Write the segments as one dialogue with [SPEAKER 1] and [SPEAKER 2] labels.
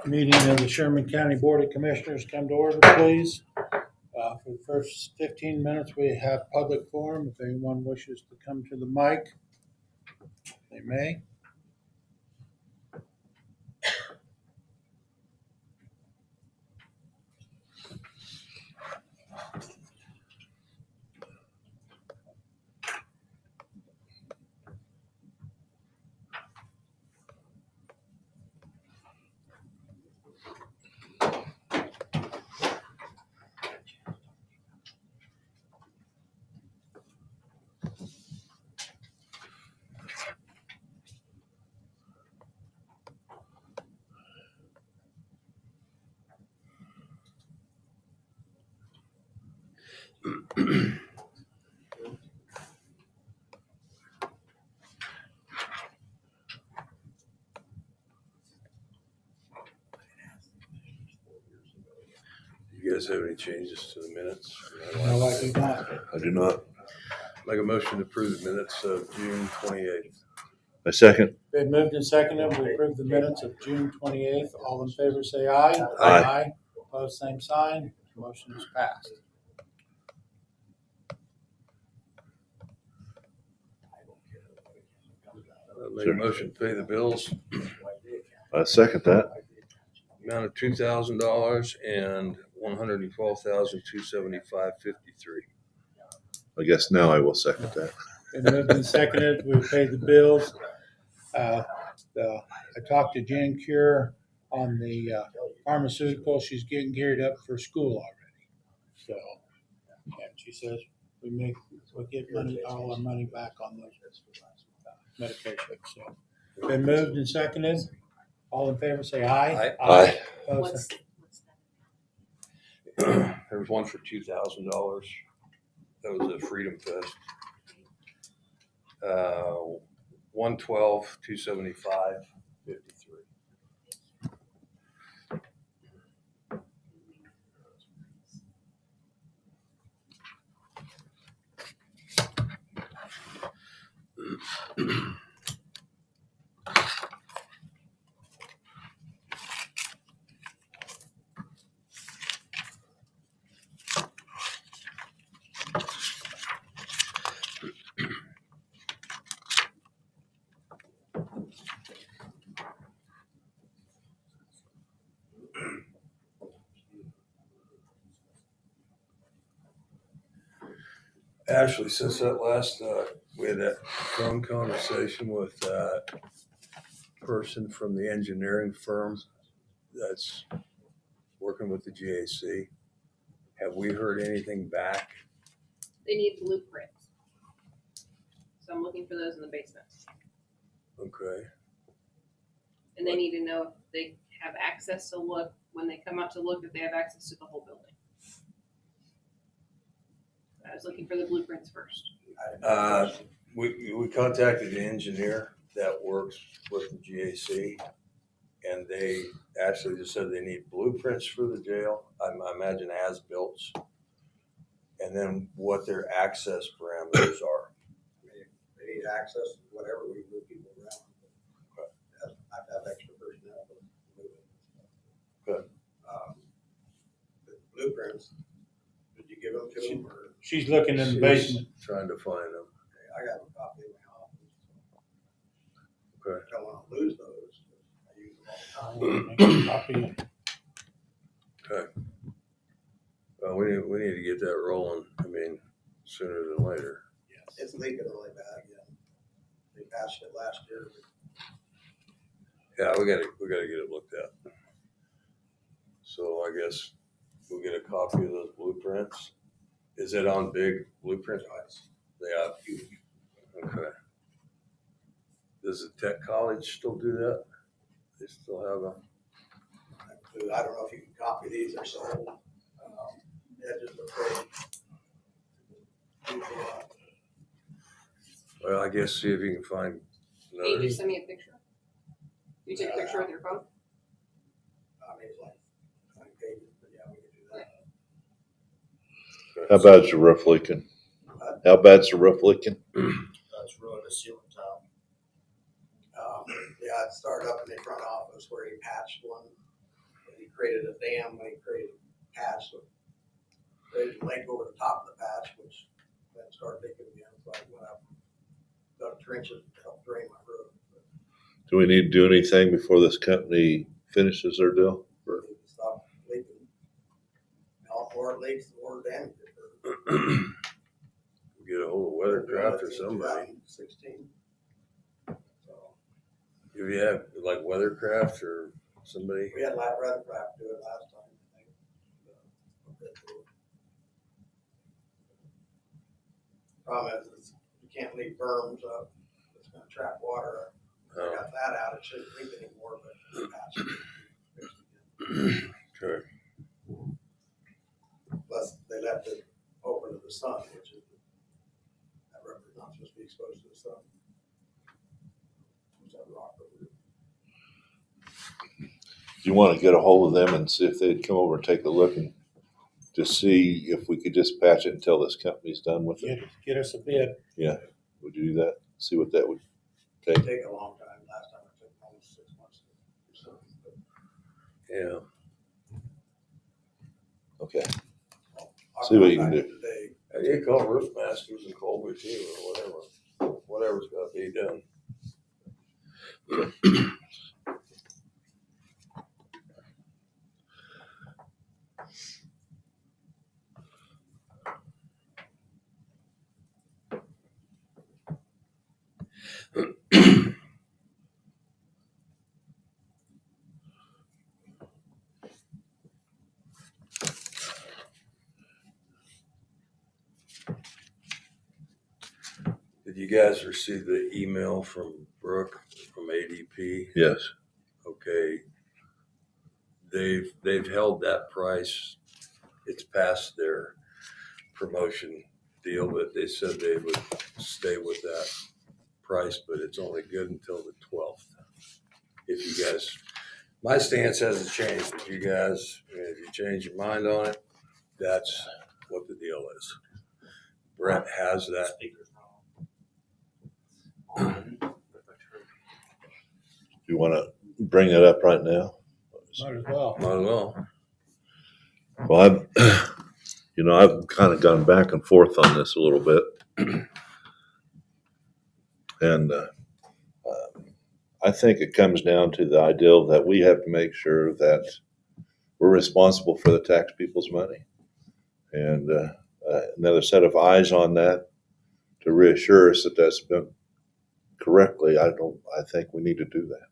[SPEAKER 1] Meeting of the Sherman County Board of Commissioners come to order, please. For the first 15 minutes, we have public forum. If anyone wishes to come to the mic, they may.
[SPEAKER 2] You guys have any changes to the minutes?
[SPEAKER 1] No, I do not.
[SPEAKER 2] I do not. Make a motion to approve the minutes of June 28th.
[SPEAKER 3] A second.
[SPEAKER 1] Been moved and seconded. We approve the minutes of June 28th. All in favor, say aye.
[SPEAKER 3] Aye.
[SPEAKER 1] Opposed, same sign. Motion is passed.
[SPEAKER 2] Make a motion to pay the bills,
[SPEAKER 3] I second that.
[SPEAKER 2] amount of $2,000 and $112,275.53.
[SPEAKER 3] I guess now I will second that.
[SPEAKER 1] Been moved and seconded. We paid the bills. I talked to Jan Cure on the pharmaceutical. She's getting geared up for school already. So, and she says we'll get all our money back on those medication. So, been moved and seconded. All in favor, say aye.
[SPEAKER 3] Aye.
[SPEAKER 1] Opposed,
[SPEAKER 2] There was one for $2,000. That was a Freedom Fest. 112,275.53. Ashley, since that last, we had that phone conversation with that person from the engineering firm that's working with the GAC. Have we heard anything back?
[SPEAKER 4] They need blueprints. So I'm looking for those in the basement.
[SPEAKER 2] Okay.
[SPEAKER 4] And they need to know if they have access to look, when they come out to look, if they have access to the whole building. I was looking for the blueprints first.
[SPEAKER 2] We contacted the engineer that works with the GAC, and they actually just said they need blueprints for the jail. I imagine as-built, and then what their access parameters are.
[SPEAKER 5] They need access to whatever we move people around. I have to have extra personnel to move it.
[SPEAKER 2] Good.
[SPEAKER 5] The blueprints, did you give them to them or?
[SPEAKER 1] she's looking in the basement.
[SPEAKER 2] Trying to find them.
[SPEAKER 5] Okay, I got a copy in my office.
[SPEAKER 2] Okay.
[SPEAKER 5] I don't want to lose those. I use them all the time.
[SPEAKER 1] Copy.
[SPEAKER 2] Okay. Well, we need to get that rolling. I mean, sooner than later.
[SPEAKER 5] It's leaking really bad again. They patched it last year.
[SPEAKER 2] Yeah, we gotta get it looked at. So I guess we'll get a copy of those blueprints. Is it on big blueprint? They are. Okay. Does the tech college still do that? They still have a.
[SPEAKER 5] I don't know if you can copy these, they're so old. Edges are pretty.
[SPEAKER 2] Well, I guess see if you can find
[SPEAKER 4] Can you
[SPEAKER 2] another.
[SPEAKER 4] just send me a picture? You take a picture with your phone?
[SPEAKER 5] I mean, it's like 20 pages, but yeah, we can do that.
[SPEAKER 3] How bad's the roof leaking? How bad's the roof leaking?
[SPEAKER 5] That's really the ceiling tile. Yeah, it started up in the front office where he patched one created a dam, when he created a patch, so created a lake over the top of the patch, which then started leaking again, so I went up, dug trenches to help drain my road.
[SPEAKER 3] Do we need to do anything before this company finishes their deal? Or-
[SPEAKER 5] Need to stop leaking. All more it leaks, the more damage it does.
[SPEAKER 2] Get a hold of Weathercraft or somebody.
[SPEAKER 5] 16. So
[SPEAKER 2] Do you have like Weathercraft or somebody?
[SPEAKER 5] we had Weathercraft do it last time, I think. Problem is, you can't leave berms up, it's gonna trap water. I
[SPEAKER 2] Oh,
[SPEAKER 5] got that out, it shouldn't leak anymore, but the patch needs to be fixed again.
[SPEAKER 2] okay.
[SPEAKER 5] Plus, they left it open to the sun, which is, that rubber's not supposed to be exposed to the sun. There's that rock over it.
[SPEAKER 3] Do you want to get a hold of them and see if they'd come over and take a look and just see if we could just patch it until this company's done with it?
[SPEAKER 1] Get us a bid.
[SPEAKER 3] Would you do that? See what that would take?
[SPEAKER 5] It'd take a long time, last time it took almost 6 months. So, but
[SPEAKER 2] Yeah.
[SPEAKER 3] Okay.
[SPEAKER 5] I'll
[SPEAKER 3] See what you can
[SPEAKER 5] contact
[SPEAKER 3] do.
[SPEAKER 5] them today.
[SPEAKER 2] I did call Roof Masters and Colby too, or whatever. Whatever's got to be done. Did you guys receive the email from Brooke from ADP?
[SPEAKER 3] Yes.
[SPEAKER 2] Okay. They've held that price. It's past their promotion deal, but they said they would stay with that price, but it's only good until the 12th. If you guys, my stance hasn't changed. If you change your mind on it, that's what the deal is. Brett has that.
[SPEAKER 3] You want to bring it up right now?
[SPEAKER 1] Might as well.
[SPEAKER 2] Might as well.
[SPEAKER 3] Well, I've kind of gone back and forth on this a little bit. And I think it comes down to the ideal that we have to make sure that we're responsible for the tax people's money. And another set of eyes on that to reassure us that that's been correctly, I think we need to do that.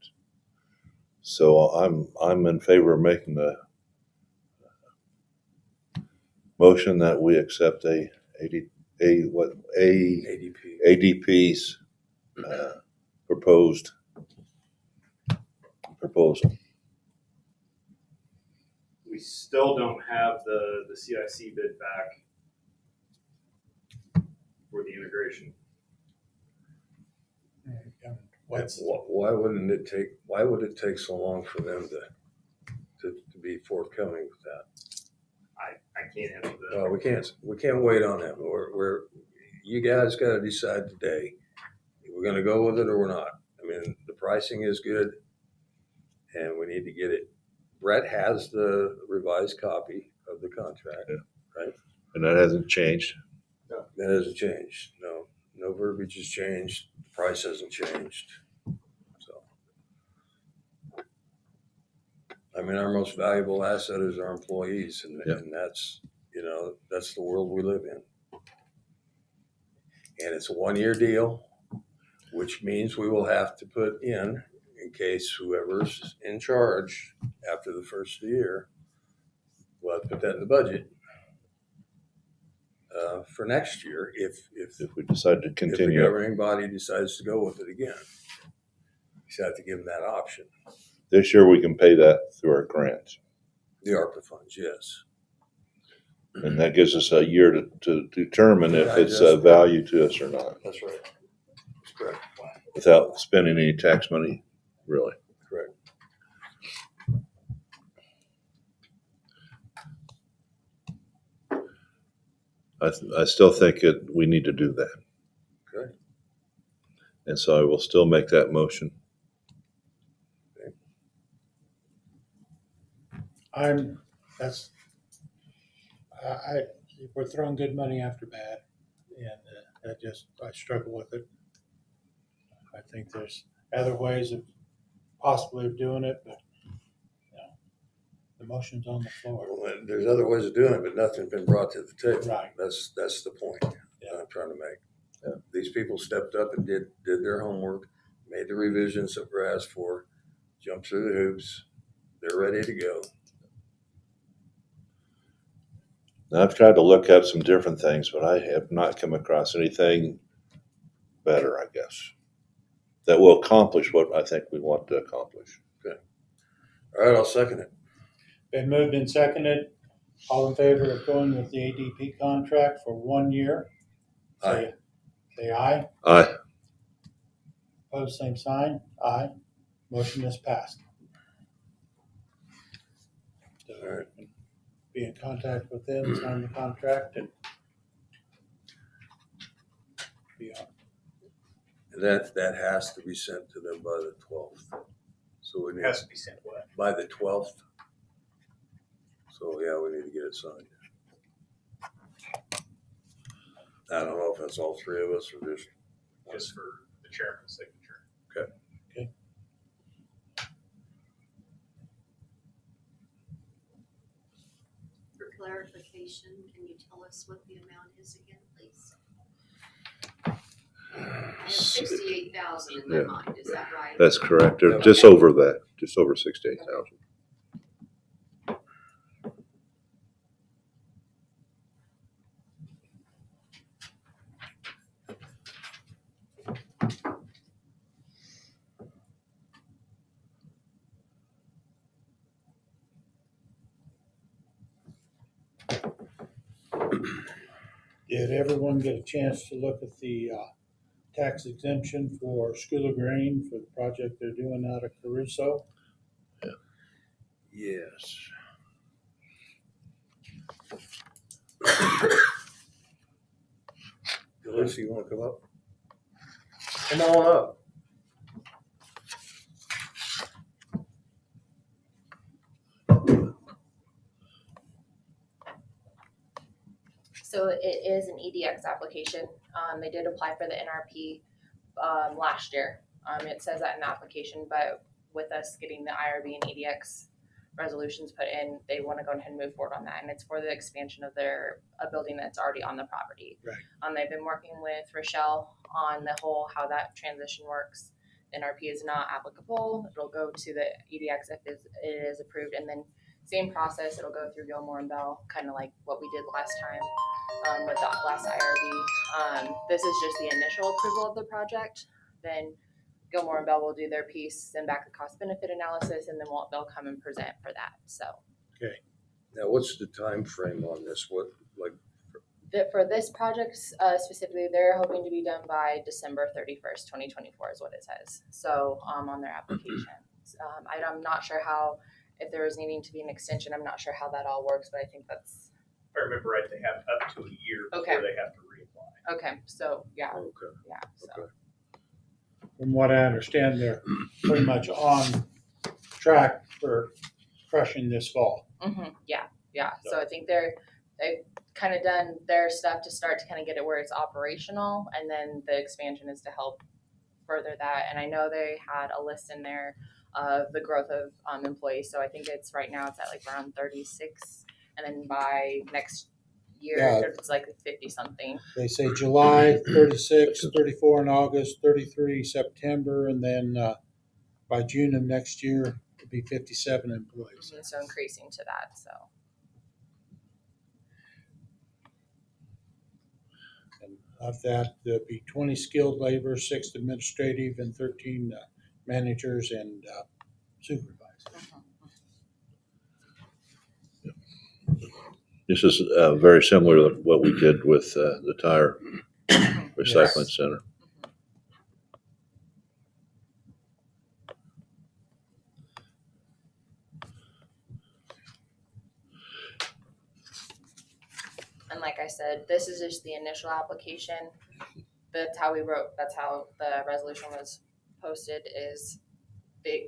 [SPEAKER 3] So I'm in favor of making the motion that we accept ADP's proposed proposal.
[SPEAKER 6] We still don't have the CIC bid back for the integration.
[SPEAKER 2] Why would it take so long for them to be forthcoming with that?
[SPEAKER 6] I can't answer that.
[SPEAKER 2] No, we can't wait on that. You guys got to decide today. We're going to go with it or we're not. I mean, the pricing is good and we need to get it. Brett has the revised copy of the contract, right?
[SPEAKER 3] And that hasn't changed.
[SPEAKER 2] No, that hasn't changed. No verbiage has changed. The price hasn't changed. So, I mean, our most valuable asset is our employees, and that's that's the world we live in. And it's a 1-year deal, which means we will have to put in case whoever's in charge after the first of the year, we'll have to put that in the budget for next year if
[SPEAKER 3] If we decide to
[SPEAKER 2] If the
[SPEAKER 3] continue,
[SPEAKER 2] governing body decides to go with it again, you just have to give them that option.
[SPEAKER 3] this year we can pay that through our grants.
[SPEAKER 2] The ARPA funds, yes.
[SPEAKER 3] And that gives us a year to determine if it's of value to us or not,
[SPEAKER 2] That's right. That's correct.
[SPEAKER 3] without spending any tax money, really.
[SPEAKER 2] Correct.
[SPEAKER 3] I still think we need to do that.
[SPEAKER 2] Okay.
[SPEAKER 3] And so I will still make that motion.
[SPEAKER 1] That's, we're throwing good money after bad, and I struggle with it. I think there's other ways of possibly of doing it, but, the motion's on the floor.
[SPEAKER 2] Well, there's other ways of doing it, but nothing's been brought to the table.
[SPEAKER 1] Right.
[SPEAKER 2] That's the point
[SPEAKER 1] Yeah.
[SPEAKER 2] I'm trying to make.
[SPEAKER 3] Yeah.
[SPEAKER 2] These people stepped up and did their homework, made the revisions that were asked for, jumped through the hoops. They're ready to go.
[SPEAKER 3] Now, I've tried to look up some different things, but I have not come across anything better, I guess, that will accomplish what I think we want to accomplish.
[SPEAKER 2] All right, I'll second it.
[SPEAKER 1] Been moved and seconded. All in favor of going with the ADP contract for 1 year?
[SPEAKER 2] Aye.
[SPEAKER 1] Say aye.
[SPEAKER 3] Aye.
[SPEAKER 1] Opposed, same sign. Aye. Motion is passed. So,
[SPEAKER 2] All right.
[SPEAKER 1] be in contact with them, sign the contract, and be on.
[SPEAKER 2] And that has to be sent to them by the 12th. So we need,
[SPEAKER 6] Has to be sent what?
[SPEAKER 2] by the 12th. So yeah, we need to get it signed. I don't know if that's all three of us or
[SPEAKER 6] Just for the chairman's signature.
[SPEAKER 7] For clarification, can you tell us what the amount is again, please? I have 68,000 in my
[SPEAKER 3] Yeah.
[SPEAKER 7] mind, is that right?
[SPEAKER 3] That's correct. They're just over that, just over 68,000.
[SPEAKER 1] Did everyone get a chance to look at the tax exemption for School of Grain for the project they're doing out of Caruso?
[SPEAKER 2] yes. Lucy, you want to come up? Come on up.
[SPEAKER 8] So it is an EDX application. They did apply for the NRP last year. It says that in the application, but with us getting the IRB and EDX resolutions put in, they want to go ahead and move forward on that. And it's for the expansion of a building that's already on the property.
[SPEAKER 1] Right.
[SPEAKER 8] They've been working with Rochelle on the whole how that transition works. NRP is not applicable. It'll go to the EDX if it is approved, and then same process. It'll go through Gilmore and Bell, kind of like what we did last time with the last IRB. This is just the initial approval of the project. Then Gilmore and Bell will do their piece, send back the cost benefit analysis, and then they'll come and present for that. So
[SPEAKER 2] Now, what's the time frame on this?
[SPEAKER 8] for this project specifically, they're hoping to be done by December 31st, 2024 is what it says. So on their application. I'm not sure how, if there is needing to be an extension, I'm not sure how that all works, but I think that's,
[SPEAKER 6] If I remember right, they have up to a year before
[SPEAKER 8] Okay.
[SPEAKER 6] they have to reapply.
[SPEAKER 8] okay. So yeah,
[SPEAKER 2] Okay.
[SPEAKER 8] yeah. So.
[SPEAKER 2] Okay.
[SPEAKER 1] From what I understand, they're pretty much on track for crushing this fall.
[SPEAKER 8] Yeah. So I think they've kind of done their stuff to start to kind of get it where it's operational, and then the expansion is to help further that. And I know they had a list in there of the growth of employees. So I think it's right now it's at like around 36, and then by next year
[SPEAKER 1] Yeah.
[SPEAKER 8] it's like 50 something.
[SPEAKER 1] They say July 36, 34 in August, 33 September, and then by June of next year, it'll be 57 employees.
[SPEAKER 8] So increasing to that. So
[SPEAKER 1] And of that, there'll be 20 skilled labor, 6 administrative, and 13 managers and supervisors.
[SPEAKER 3] This is very similar to what we did with the tire recycling center.
[SPEAKER 8] and like I said, this is just the initial application. That's how the resolution was posted, is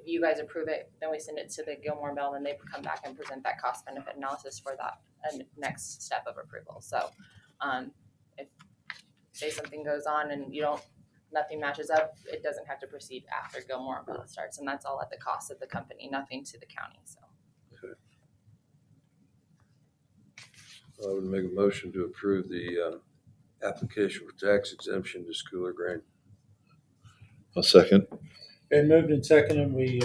[SPEAKER 8] you guys approve it, then we send it to the Gilmore and Bell, and they come back and present that cost benefit analysis for that next step of approval. So, if say something goes on and nothing matches up, it doesn't have to proceed after Gilmore and Bell starts, and that's all at the cost of the company, nothing to the county. So,
[SPEAKER 2] I would make a motion to approve the application for tax exemption to Schooler Green.
[SPEAKER 3] A second.
[SPEAKER 1] Been moved and seconded, we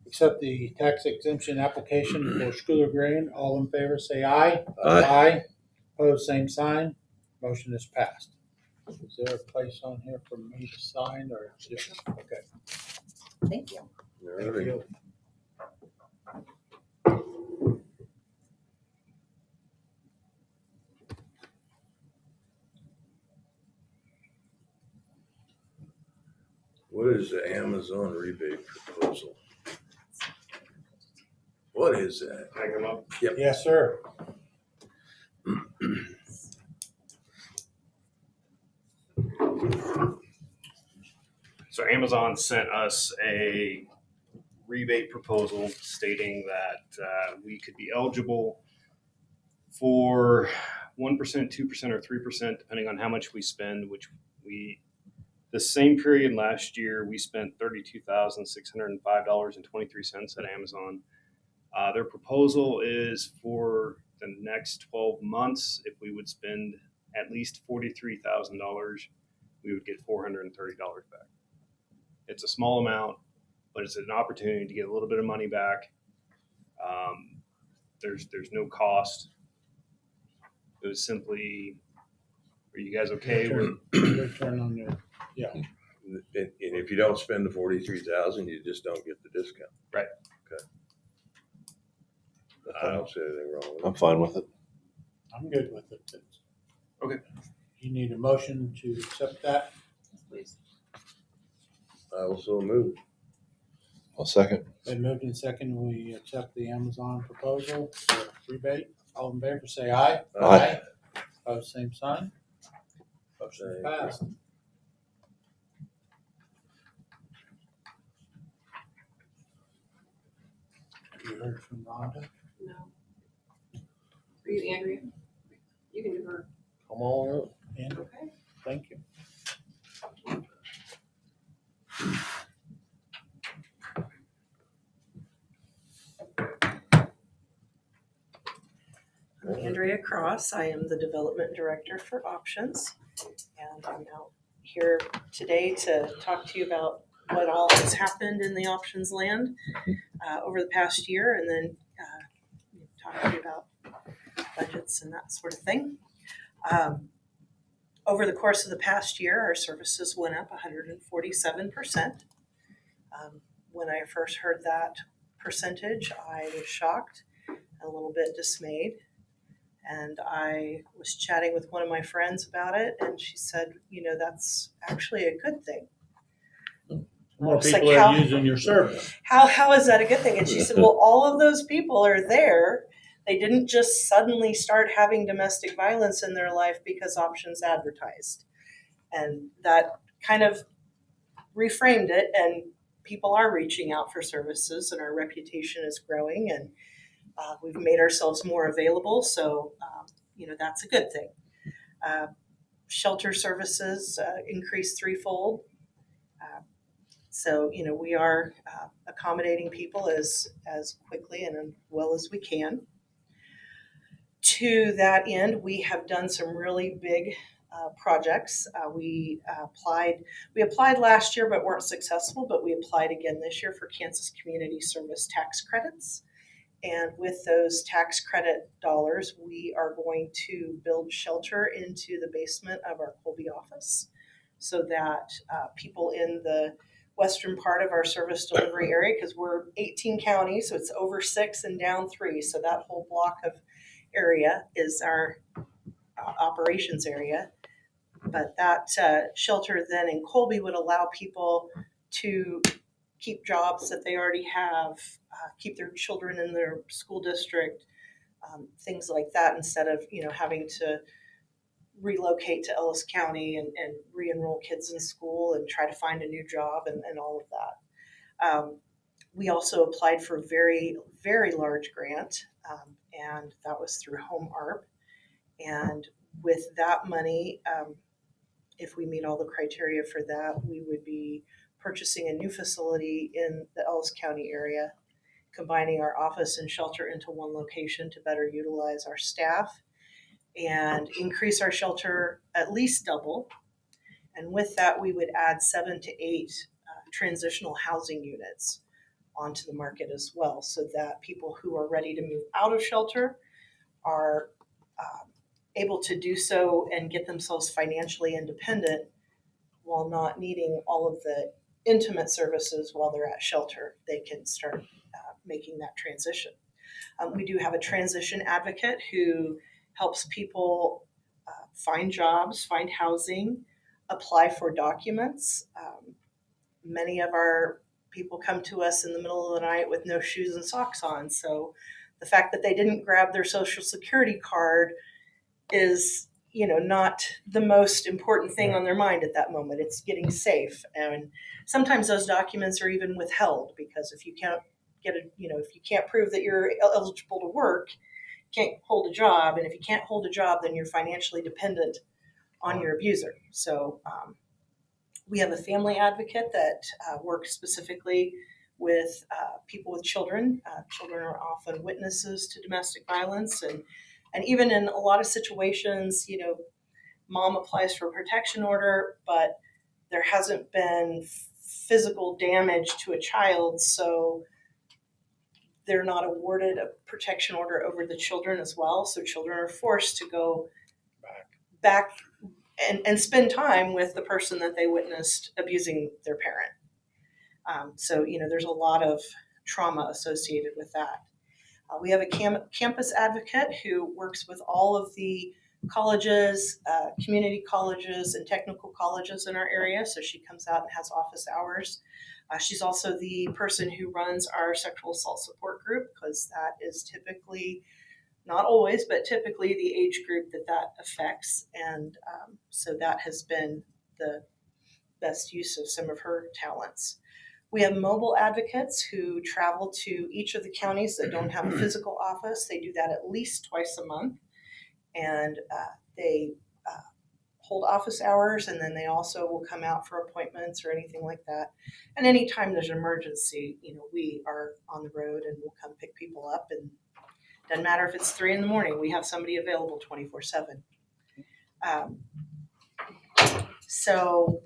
[SPEAKER 1] accept the tax exemption application for Schooler Grain. All in favor, say aye.
[SPEAKER 3] Aye.
[SPEAKER 1] Aye. Opposed, same sign. Motion is passed. Is there a place on here for me to sign or just, okay?
[SPEAKER 8] thank you.
[SPEAKER 1] Thank you.
[SPEAKER 2] What is the Amazon rebate proposal? What is that?
[SPEAKER 6] Can I come up?
[SPEAKER 1] Yes, sir.
[SPEAKER 6] So Amazon sent us a rebate proposal stating that we could be eligible for 1%, 2%, or 3%, depending on how much we spend, the same period last year, we spent $32,605.23 at Amazon. Their proposal is for the next 12 months, if we would spend at least $43,000, we would get $430 back. It's a small amount, but it's an opportunity to get a little bit of money back. There's no cost. It was simply, are you guys okay with?
[SPEAKER 1] Return on there. Yeah.
[SPEAKER 2] And if you don't spend the 43,000, you just don't get the discount.
[SPEAKER 6] Right.
[SPEAKER 2] Okay. I don't see anything wrong with it.
[SPEAKER 3] I'm fine with it.
[SPEAKER 1] I'm good with it.
[SPEAKER 6] Okay.
[SPEAKER 1] You need a motion to accept that?
[SPEAKER 8] Please.
[SPEAKER 2] I also move.
[SPEAKER 3] I'll second.
[SPEAKER 1] Been moved and seconded, we accept the Amazon proposal for rebate. All in favor, say aye.
[SPEAKER 3] Aye.
[SPEAKER 1] Opposed, same sign. Motion is passed. Have you heard from Rhonda?
[SPEAKER 4] No. For you, Andrea? You can do her.
[SPEAKER 2] Come on up.
[SPEAKER 1] And
[SPEAKER 4] Okay.
[SPEAKER 1] thank you.
[SPEAKER 9] I'm Andrea Cross. I am the Development Director for Options. And I'm out here today to talk to you about what all has happened in the options land over the past year, and then talk to you about budgets and that sort of thing. Over the course of the past year, our services went up 147%. When I first heard that percentage, I was shocked, a little bit dismayed. And I was chatting with one of my friends about it, and she said, that's actually a good thing.
[SPEAKER 1] More people are using your service.
[SPEAKER 9] How is that a good thing? And she said, well, all of those people are there. They didn't just suddenly start having domestic violence in their life because Options advertised. And that kind of reframed it, and people are reaching out for services, and our reputation is growing, and we've made ourselves more available. So, that's a good thing. Shelter services increased threefold. So, we are accommodating people as quickly and as well as we can. To that end, we have done some really big projects. We applied last year but weren't successful, but we applied again this year for Kansas Community Service tax credits. And with those tax credit dollars, we are going to build shelter into the basement of our Colby office so that people in the western part of our service delivery area, because we're 18 counties, so it's over 6 and down 3, so that whole block of area is our operations area. But that shelter then in Colby would allow people to keep jobs that they already have, keep their children in their school district, things like that, instead of having to relocate to Ellis County and re-enroll kids in school and try to find a new job and all of that. We also applied for a very, very large grant, and that was through Home ARP. And with that money, if we meet all the criteria for that, we would be purchasing a new facility in the Ellis County area, combining our office and shelter into one location to better utilize our staff and increase our shelter at least double. And with that, we would add 7 to 8 transitional housing units onto the market as well, so that people who are ready to move out of shelter are able to do so and get themselves financially independent while not needing all of the intimate services while they're at shelter. They can start making that transition. We do have a transition advocate who helps people find jobs, find housing, apply for documents. Many of our people come to us in the middle of the night with no shoes and socks on. So the fact that they didn't grab their social security card is, not the most important thing on their mind at that moment. It's getting safe. And sometimes those documents are even withheld because if you can't if you can't prove that you're eligible to work, you can't hold a job. And if you can't hold a job, then you're financially dependent on your abuser. So we have a family advocate that works specifically with people with children. Children are often witnesses to domestic violence, and even in a lot of situations, mom applies for a protection order, but there hasn't been physical damage to a child, so they're not awarded a protection order over the children as well. So children are forced to go back and spend time with the person that they witnessed abusing their parent. So, there's a lot of trauma associated with that. We have a campus advocate who works with all of the colleges, community colleges, and technical colleges in our area. So she comes out and has office hours. She's also the person who runs our sexual assault support group, because that is typically, not always, but typically the age group that affects. And so that has been the best use of some of her talents. We have mobile advocates who travel to each of the counties that don't have a physical office. They do that at least twice a month. And they hold office hours, and then they also will come out for appointments or anything like that. And anytime there's an emergency, we are on the road and we'll come pick people up. And it doesn't matter if it's 3 a.m, we have somebody available 24/7. So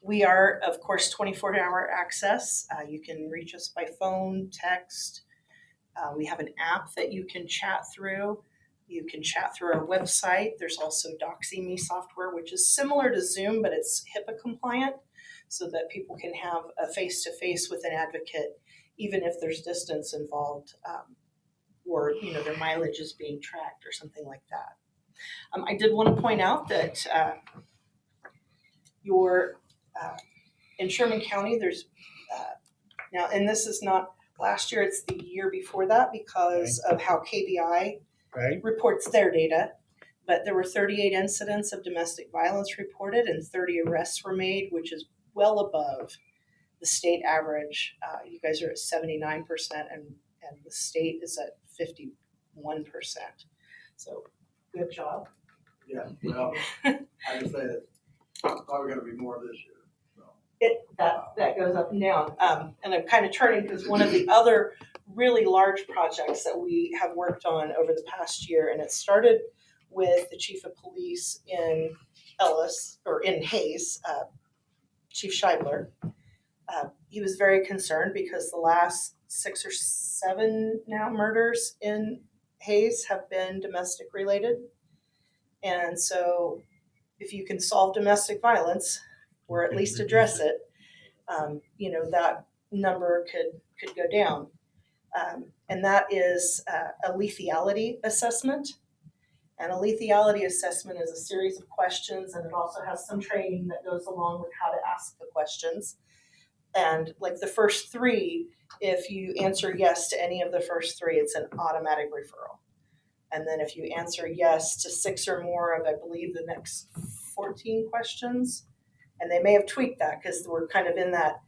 [SPEAKER 9] we are, of course, 24-hour access. You can reach us by phone, text. We have an app that you can chat through. You can chat through our website. There's also BOCC software, which is similar to Zoom, but it's HIPAA compliant, so that people can have a face-to-face with an advocate, even if there's distance involved, or their mileage is being tracked or something like that. I did want to point out that in Sherman County, there's now, and this is not last year, it's the year before that because of how KBI reports their data. But there were 38 incidents of domestic violence reported and 30 arrests were made, which is well above the state average. You guys are at 79%, and the state is at 51%. So good job.
[SPEAKER 5] Yeah, well, I just say that probably gonna be more this year.
[SPEAKER 9] That goes up and down. And I'm kind of turning because one of the other really large projects that we have worked on over the past year, and it started with the chief of police in Hayes, Chief Scheibler. He was very concerned because the last 6 or 7 now murders in Hayes have been domestic related. And so if you can solve domestic violence, or at least address it, that number could go down. And that is a lethality assessment. And a lethality assessment is a series of questions, and it also has some training that goes along with how to ask the questions. And like the first 3, if you answer yes to any of the first 3, it's an automatic referral. And then if you answer yes to 6 or more of, I believe, the next 14 questions, and they may have tweaked that because we're kind of in that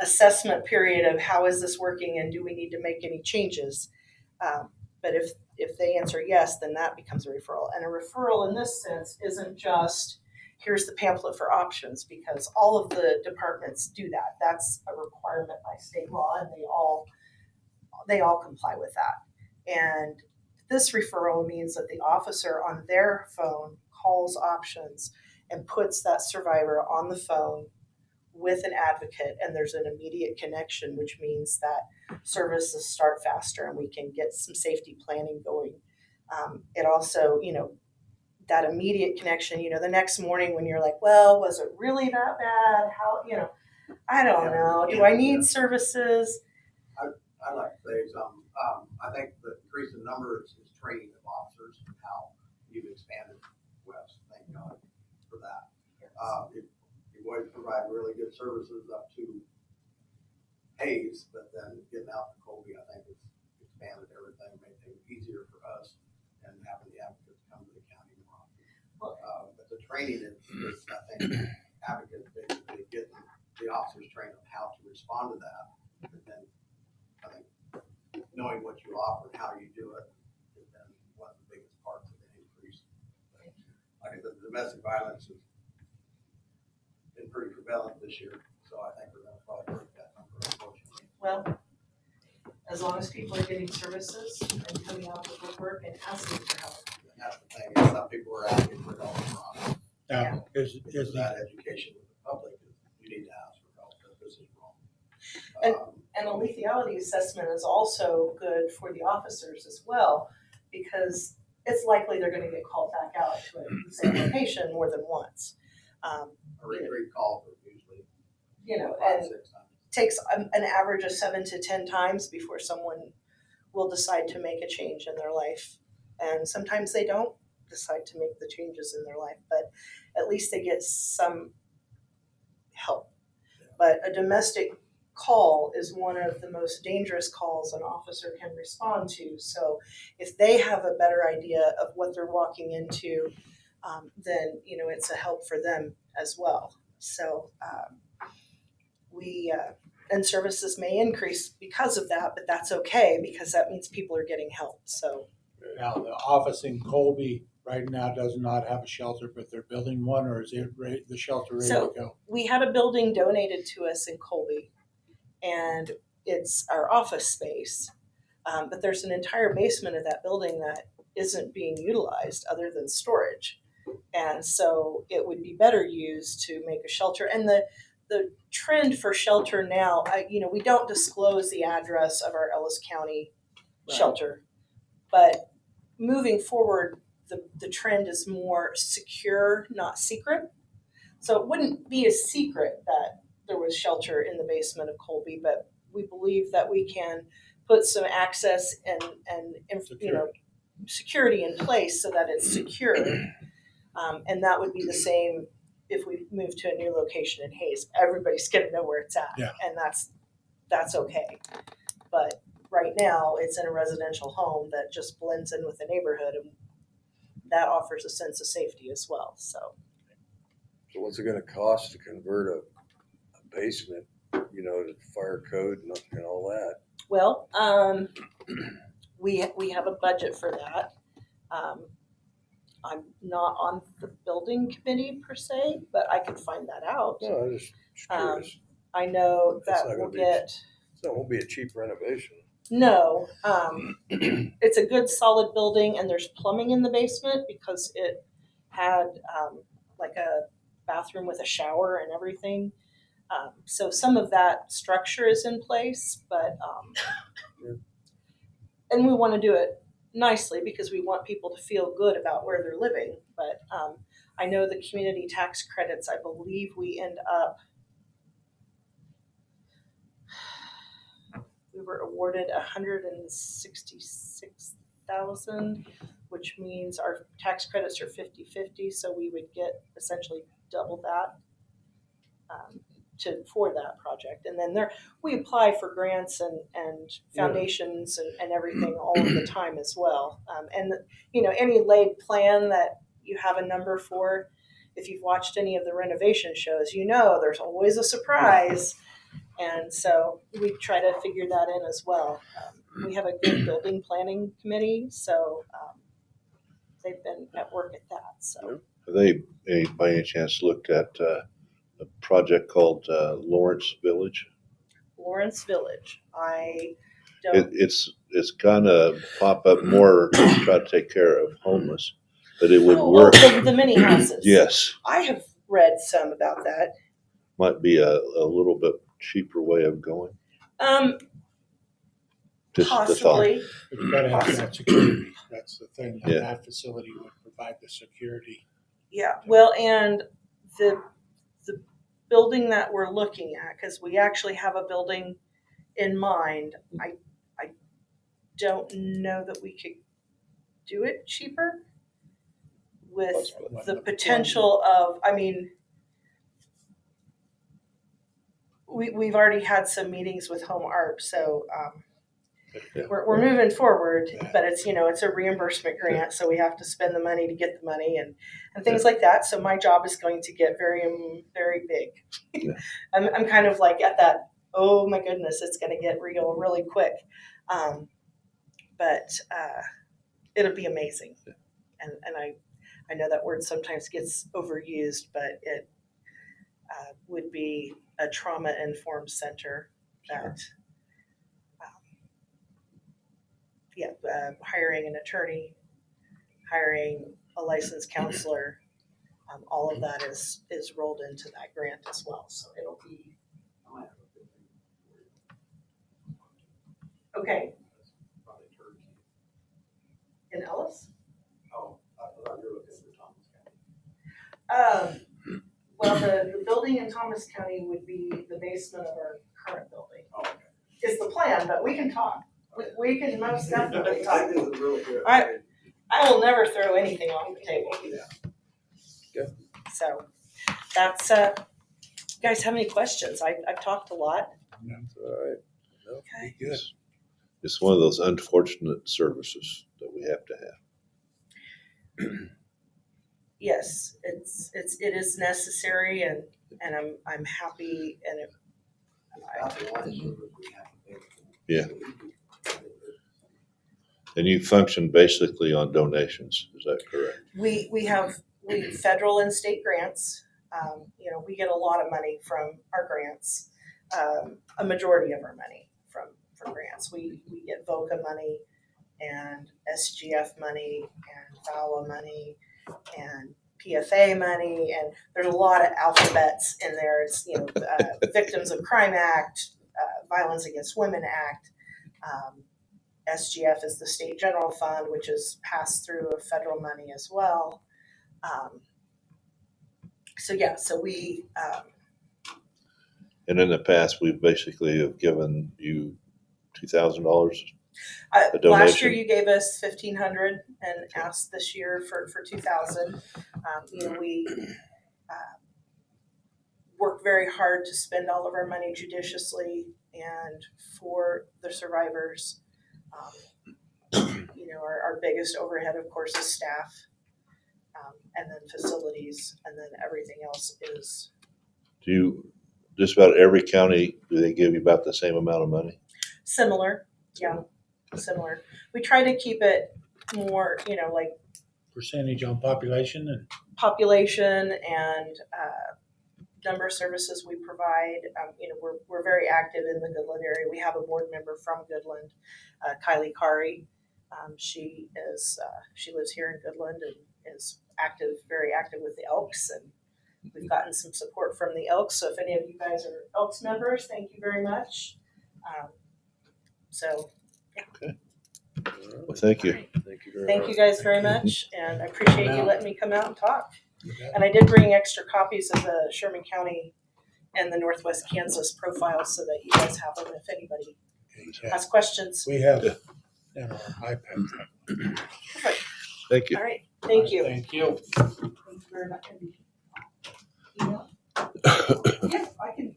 [SPEAKER 9] assessment period of how is this working and do we need to make any changes. But if they answer yes, then that becomes a referral. And a referral in this sense isn't just here's the pamphlet for options, because all of the departments do that. That's a requirement by state law, and they all comply with that. And this referral means that the officer on their phone calls options and puts that survivor on the phone with an advocate, and there's an immediate connection, which means that services start faster and we can get some safety planning going. It also, that immediate connection, the next morning when you're like, well, was it really that bad? How, I don't know. Do I need services?
[SPEAKER 5] I'd like to say some, I think the increase in numbers is training of officers and how you've expanded West. Thank God for that. You always provide really good services up to Hayes, but then getting out to Colby, I think it's expanded everything, made things easier for us, and having the advocates come to the county more often. But the training is I think, advocates basically getting the officers trained on how to respond to that, and then I think knowing what you offer and how you do it has been one of the biggest parts of the increase. Like the domestic violence has been pretty prevalent this year, so I think we're going to probably break that number, unfortunately.
[SPEAKER 9] Well, as long as people are getting services and coming out with work and asking for help.
[SPEAKER 5] And that's the thing, is some people are asking for help from us.
[SPEAKER 1] Now, is
[SPEAKER 5] That education with the public is you need to ask for help because this is wrong.
[SPEAKER 9] And a lethality assessment is also good for the officers as well, because it's likely they're going to get called back out to the same location more than once.
[SPEAKER 5] A retreat calls are usually
[SPEAKER 9] And
[SPEAKER 5] 5-6 times.
[SPEAKER 9] takes an average of 7 to 10 times before someone will decide to make a change in their life. And sometimes they don't decide to make the changes in their life, but at least they get some help. But a domestic call is one of the most dangerous calls an officer can respond to. So if they have a better idea of what they're walking into, then it's a help for them as well. So and services may increase because of that, but that's okay because that means people are getting help. So
[SPEAKER 1] now the office in Colby right now does not have a shelter, but they're building one, or is the shelter ready to go?
[SPEAKER 9] We had a building donated to us in Colby, and it's our office space. But there's an entire basement of that building that isn't being utilized other than storage. And so it would be better used to make a shelter. And the trend for shelter now, we don't disclose the address of our Ellis County shelter, but moving forward, the trend is more secure, not secret. So it wouldn't be a secret that there was shelter in the basement of Colby, but we believe that we can put some access and security in place so that it's secure. And that would be the same if we move to a new location in Hayes. Everybody's going to know where it's at, and that's okay. But right now, it's in a residential home that just blends in with the neighborhood, and that offers a sense of safety as well. So
[SPEAKER 2] what's it going to cost to convert a basement, to fire code and all that?
[SPEAKER 9] Well, we have a budget for that. I'm not on the building committee per se, but I can find that out.
[SPEAKER 2] No, I'm just curious.
[SPEAKER 9] I know that
[SPEAKER 2] It won't be a cheap renovation.
[SPEAKER 9] No, it's a good solid building, and there's plumbing in the basement because it had like a bathroom with a shower and everything. So some of that structure is in place, but and we want to do it nicely because we want people to feel good about where they're living. But I know the community tax credits, I believe we end up, we were awarded $166,000, which means our tax credits are 50-50, so we would get essentially double that for that project. And then we apply for grants and foundations and everything all of the time as well. And any laid plan that you have a number for, if you've watched any of the renovation shows, there's always a surprise. And so we try to figure that in as well. We have a good building planning committee, so they've been at work at that. So
[SPEAKER 3] Have they, by any chance, looked at a project called Lawrence Village?
[SPEAKER 9] Lawrence Village, I don't.
[SPEAKER 3] It's gonna pop up more to try to take care of homeless, but it would work.
[SPEAKER 9] The mini houses.
[SPEAKER 3] Yes,
[SPEAKER 9] I have read some about that.
[SPEAKER 3] might be a little bit cheaper way of going. Just the thought.
[SPEAKER 9] Possibly.
[SPEAKER 1] But you gotta have that security. That's the thing,
[SPEAKER 3] Yeah.
[SPEAKER 1] that facility would provide the security.
[SPEAKER 9] Yeah, well, and the building that we're looking at, because we actually have a building in mind, I don't know that we could do it cheaper with the potential of, I mean, we've already had some meetings with Home Art, so we're moving forward, but it's, it's a reimbursement grant, so we have to spend the money to get the money and things like that. So my job is going to get very, very big.
[SPEAKER 3] Yeah.
[SPEAKER 9] I'm kind of like at that, oh my goodness, it's going to get real really quick. But it'll be amazing. And I know that word sometimes gets overused, but it would be a trauma-informed center that hiring an attorney, hiring a licensed counselor, all of that is rolled into that grant as well. So it'll be okay. In Ellis?
[SPEAKER 5] Oh, I thought you were looking for Thomas County.
[SPEAKER 9] Well, the building in Thomas County would be the basement of our current building.
[SPEAKER 5] Oh, okay.
[SPEAKER 9] Is the plan, but we can talk. We can most definitely
[SPEAKER 5] I
[SPEAKER 9] talk.
[SPEAKER 5] think it's really good.
[SPEAKER 9] I will never throw anything off the table.
[SPEAKER 2] Good.
[SPEAKER 9] So that's, you guys have any questions? I've talked a lot.
[SPEAKER 2] That's all right. No,
[SPEAKER 9] Okay.
[SPEAKER 2] be good.
[SPEAKER 3] It's one of those unfortunate services that we have to have.
[SPEAKER 9] Yes, it is necessary, and I'm happy, and
[SPEAKER 5] That's the one service we have to pay for.
[SPEAKER 3] Yeah. And you function basically on donations, is that correct?
[SPEAKER 9] we have federal and state grants. We get a lot of money from our grants. A majority of our money from grants. We get VOCA money and SGF money and VAWA money and PFA money, and there's a lot of alphabets in there. It's Victims of Crime Act, Violence Against Women Act. SGF is the state general fund, which is passed through of federal money as well. So we.
[SPEAKER 3] And in the past, we basically have given you $2,000.
[SPEAKER 9] Last year you gave us $1,500 and asked this year for $2,000. We work very hard to spend all of our money judiciously and for the survivors. Our biggest overhead, of course, is staff, and then facilities, and then everything else is.
[SPEAKER 3] Just about every county, do they give you about the same amount of money?
[SPEAKER 9] Similar, yeah, similar. We try to keep it more, like
[SPEAKER 1] Percentage on population and
[SPEAKER 9] population and number of services we provide. We're very active in the Goodland area. We have a board member from Goodland, Kylie Kari. She lives here in Goodland and is very active with the Elks, and we've gotten some support from the Elks. So if any of you guys are Elks members, thank you very much.
[SPEAKER 3] Okay. Well, thank you.
[SPEAKER 2] Thank you very
[SPEAKER 9] Thank
[SPEAKER 2] much.
[SPEAKER 9] you guys very much, and I appreciate you letting me come out and talk. And I did bring extra copies of the Sherman County and the Northwest Kansas profiles so that you guys have them if anybody has questions.
[SPEAKER 1] we have in our iPad.
[SPEAKER 3] Thank you.
[SPEAKER 9] All right, thank you.
[SPEAKER 1] Thank you.
[SPEAKER 9] Thank you very much. Yeah, I can.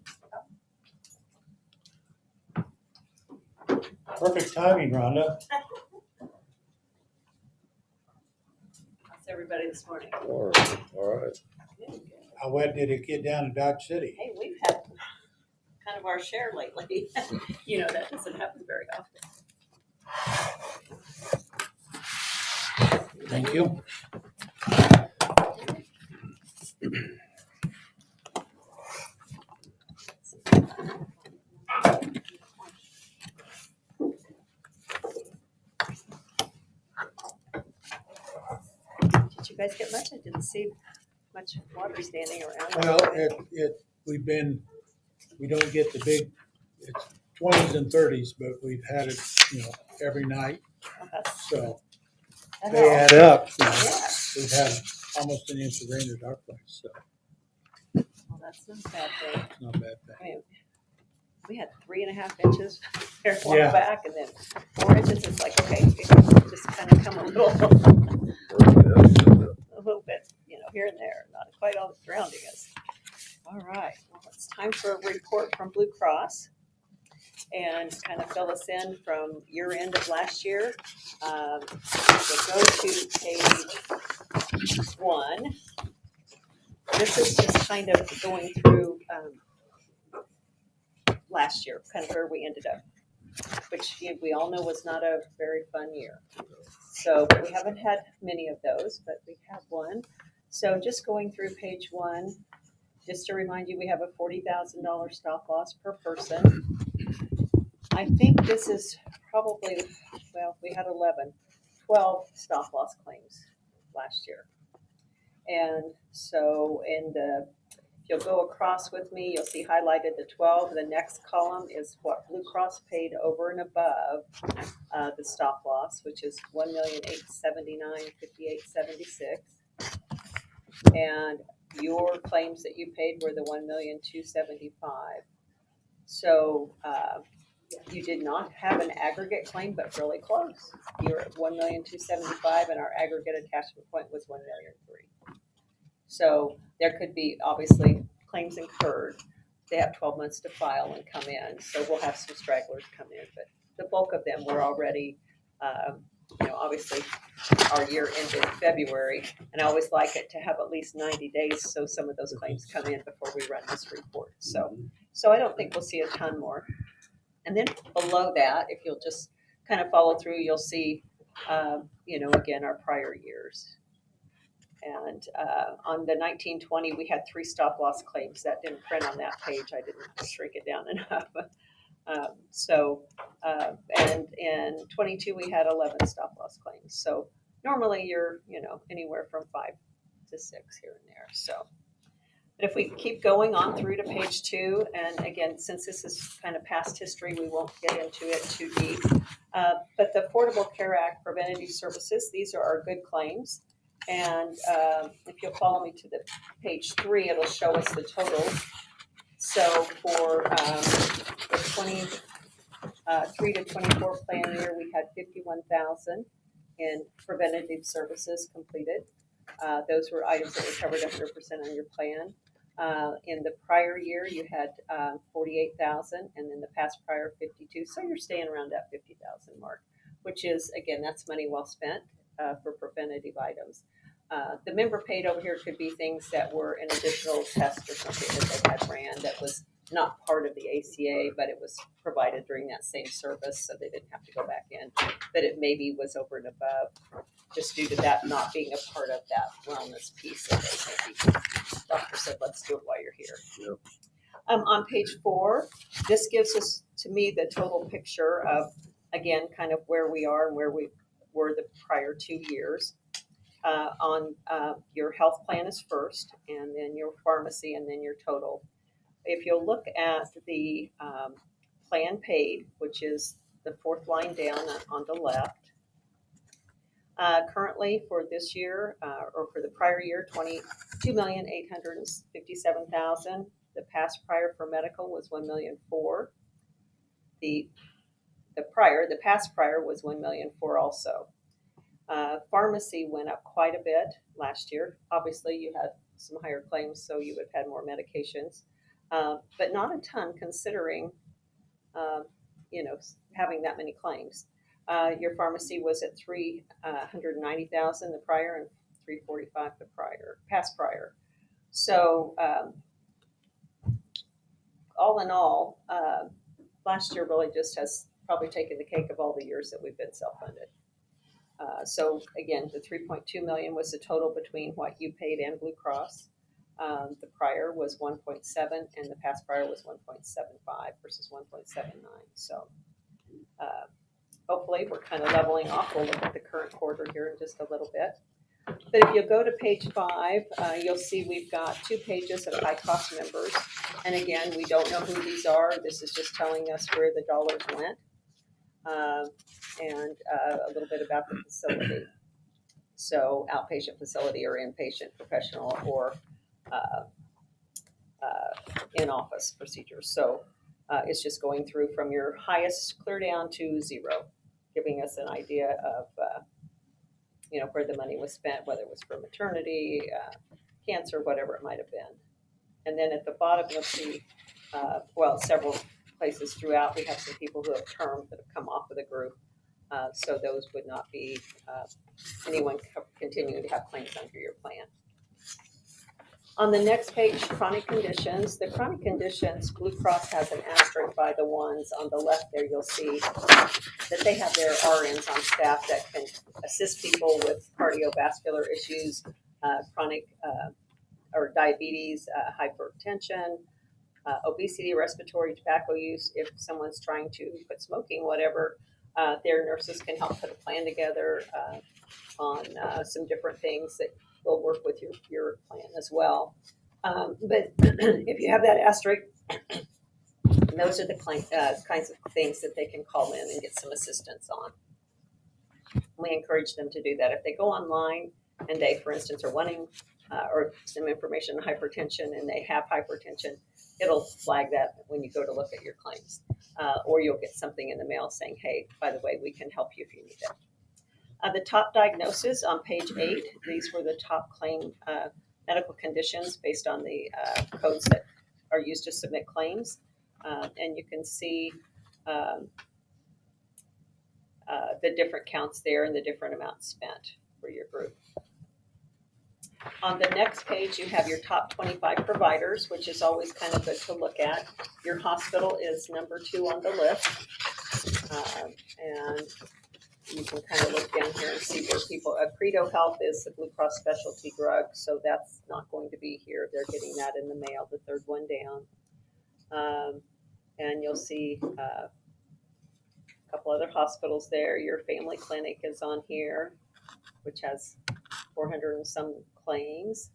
[SPEAKER 1] Perfect timing, Rhonda.
[SPEAKER 7] How's everybody this morning?
[SPEAKER 2] All right.
[SPEAKER 1] How wet did it get down in Dodge City?
[SPEAKER 7] Hey, we've had kind
[SPEAKER 10] of our share lately. You know, that doesn't happen very often.
[SPEAKER 1] Thank you.
[SPEAKER 10] Did you guys get much? I didn't see much water standing around.
[SPEAKER 1] Well, we don't get the big, it's 20s and 30s, but we've had it, every night. So
[SPEAKER 10] That
[SPEAKER 1] they
[SPEAKER 10] helps.
[SPEAKER 1] add up.
[SPEAKER 10] Yeah.
[SPEAKER 1] We've had almost an inch of rain at our place, so
[SPEAKER 10] Well, that's not a bad thing.
[SPEAKER 1] it's not a bad
[SPEAKER 10] I
[SPEAKER 1] thing.
[SPEAKER 10] mean, we had 3.5 inches there a while
[SPEAKER 1] Yeah.
[SPEAKER 10] back, and then 4 inches. It's like, okay, it just kind of come a little bit, here and there. Not quite all drowning us. All right. Well, it's time for a report from Blue Cross, and kind of fill us in from year end of last year. We'll go to page 1. This is just kind of going through last year, kind of where we ended up, which we all know was not a very fun year. So we haven't had many of those, but we have one. So just going through page 1, just to remind you, we have a $40,000 stop loss per person. I think this is probably, we had 12 stop loss claims last year. And so if you'll go across with me, you'll see highlighted the 12. The next column is what Blue Cross paid over and above the stop loss, which is $1,879,5876. And your claims that you paid were the $1,275,000. So you did not have an aggregate claim, but really close. You were at $1,275,000, and our aggregate attachment point was $1,003,000. So there could be obviously claims incurred. They have 12 months to file and come in. So we'll have some stragglers come in, but the bulk of them were already, obviously our year ended in February, and I always like it to have at least 90 days so some of those claims come in before we run this report. So I don't think we'll see a ton more. And then below that, if you'll just kind of follow through, you'll see, again, our prior years. And on the 1920, we had 3 stop loss claims. That didn't print on that page. I didn't shrink it down enough. And in 22, we had 11 stop loss claims. So normally you're, anywhere from 5 to 6 here and there. So, but if we keep going on through to page 2, and again, since this is kind of past history, we won't get into it too deep. But the Affordable Care Act preventative services, these are our good claims. And if you'll follow me to the page 3, it'll show us the total. So for the 23 to 24 plan year, we had 51,000 in preventative services completed. Those were items that were covered 100% on your plan. In the prior year, you had 48,000, and in the past prior 52. So you're staying around that 50,000 mark, which is, again, that's money well spent for preventative items. The member paid over here could be things that were an additional test or something that they had ran that was not part of the ACA, but it was provided during that same service, so they didn't have to go back in. But it maybe was over and above, just due to that not being a part of that wellness piece. That the doctor said, let's do it while you're here.
[SPEAKER 2] Yep.
[SPEAKER 10] On page 4, this gives us, to me, the total picture of, again, kind of where we are and where we were the prior 2 years. Your health plan is first, and then your pharmacy, and then your total. If you'll look at the plan paid, which is the 4th line down on the left, currently for this year, or for the prior year, $2,857,000. The past prior for medical was $1,004,000. The past prior was $1,004,000 also. Pharmacy went up quite a bit last year. Obviously, you had some higher claims, so you would have had more medications, but not a ton considering, having that many claims. Your pharmacy was at $390,000 the prior, and $345,000 the past prior. So all in all, last year really just has probably taken the cake of all the years that we've been self-funded. So again, the 3.2 million was the total between what you paid and Blue Cross. The prior was 1.7 and the past prior was 1.75 versus 1.79. So hopefully we're kind of leveling off. We'll look at the current quarter here in just a little bit. But if you go to page 5, you'll see we've got 2 pages of high cost members. And again, we don't know who these are. This is just telling us where the dollars went. And a little bit about the facility. So outpatient facility or inpatient professional or in-office procedures. So it's just going through from your highest clear down to 0, giving us an idea of where the money was spent, whether it was for maternity, cancer, whatever it might have been. And then at the bottom you'll see, several places throughout, we have some people who have termed that have come off of the group. So those would not be anyone continuing to have claims under your plan. On the next page, chronic conditions. The chronic conditions, Blue Cross has an asterisk by the ones on the left there. You'll see that they have their RNs on staff that can assist people with cardiovascular issues, chronic or diabetes, hypertension, obesity, respiratory, tobacco use. If someone's trying to quit smoking, whatever, their nurses can help put a plan together on some different things that will work with your plan as well. But if you have that asterisk, those are the kinds of things that they can call in and get some assistance on. We encourage them to do that. If they go online and they, for instance, are wanting or some information on hypertension and they have hypertension, it'll flag that when you go to look at your claims. Or you'll get something in the mail saying, hey, by the way, we can help you if you need it. The top diagnosis on page 8, these were the top claim medical conditions based on the codes that are used to submit claims. And you can see the different counts there and the different amounts spent for your group. On the next page, you have your top 25 providers, which is always kind of good to look at. Your hospital is number 2 on the list. And you can kind of look down here and see where people, Credo Health is the Blue Cross specialty drug, so that's not going to be here. They're getting that in the mail, the third one down. And you'll see a couple other hospitals there. Your family clinic is on here, which has 400 and some claims.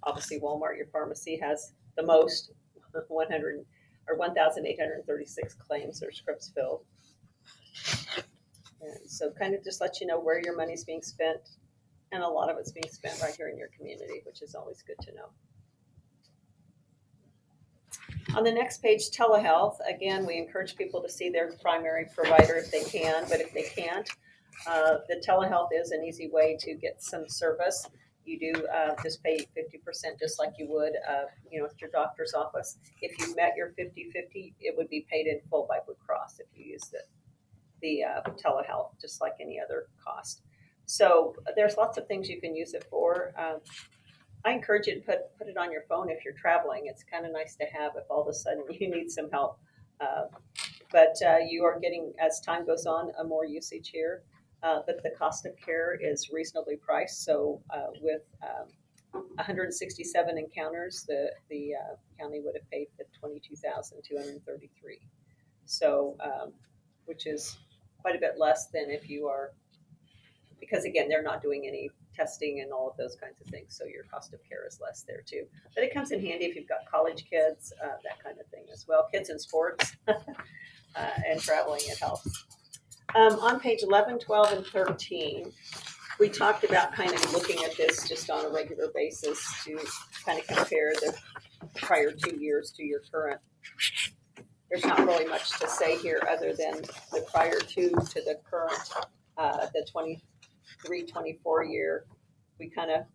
[SPEAKER 10] Obviously Walmart, your pharmacy, has the most, 1,836 claims or scripts filled. And so kind of just let you know where your money's being spent, and a lot of it's being spent right here in your community, which is always good to know. On the next page, telehealth. Again, we encourage people to see their primary provider if they can, but if they can't, the telehealth is an easy way to get some service. You do just pay 50% just like you would, at your doctor's office. If you met your 50-50, it would be paid in full by Blue Cross if you use the telehealth, just like any other cost. So there's lots of things you can use it for. I encourage you to put it on your phone if you're traveling. It's kind of nice to have if all of a sudden you need some help. But you are getting, as time goes on, a more usage here. But the cost of care is reasonably priced. So with 167 encounters, the county would have paid for $22,233. So, which is quite a bit less than if you are, because again, they're not doing any testing and all of those kinds of things. So your cost of care is less there too. But it comes in handy if you've got college kids, that kind of thing as well. Kids in sports and traveling, it helps. On page 11, 12, and 13, we talked about kind of looking at this just on a regular basis to kind of compare the prior 2 years to your current. There's not really much to say here other than the prior 2 to the current, the 23-24 year. We kind of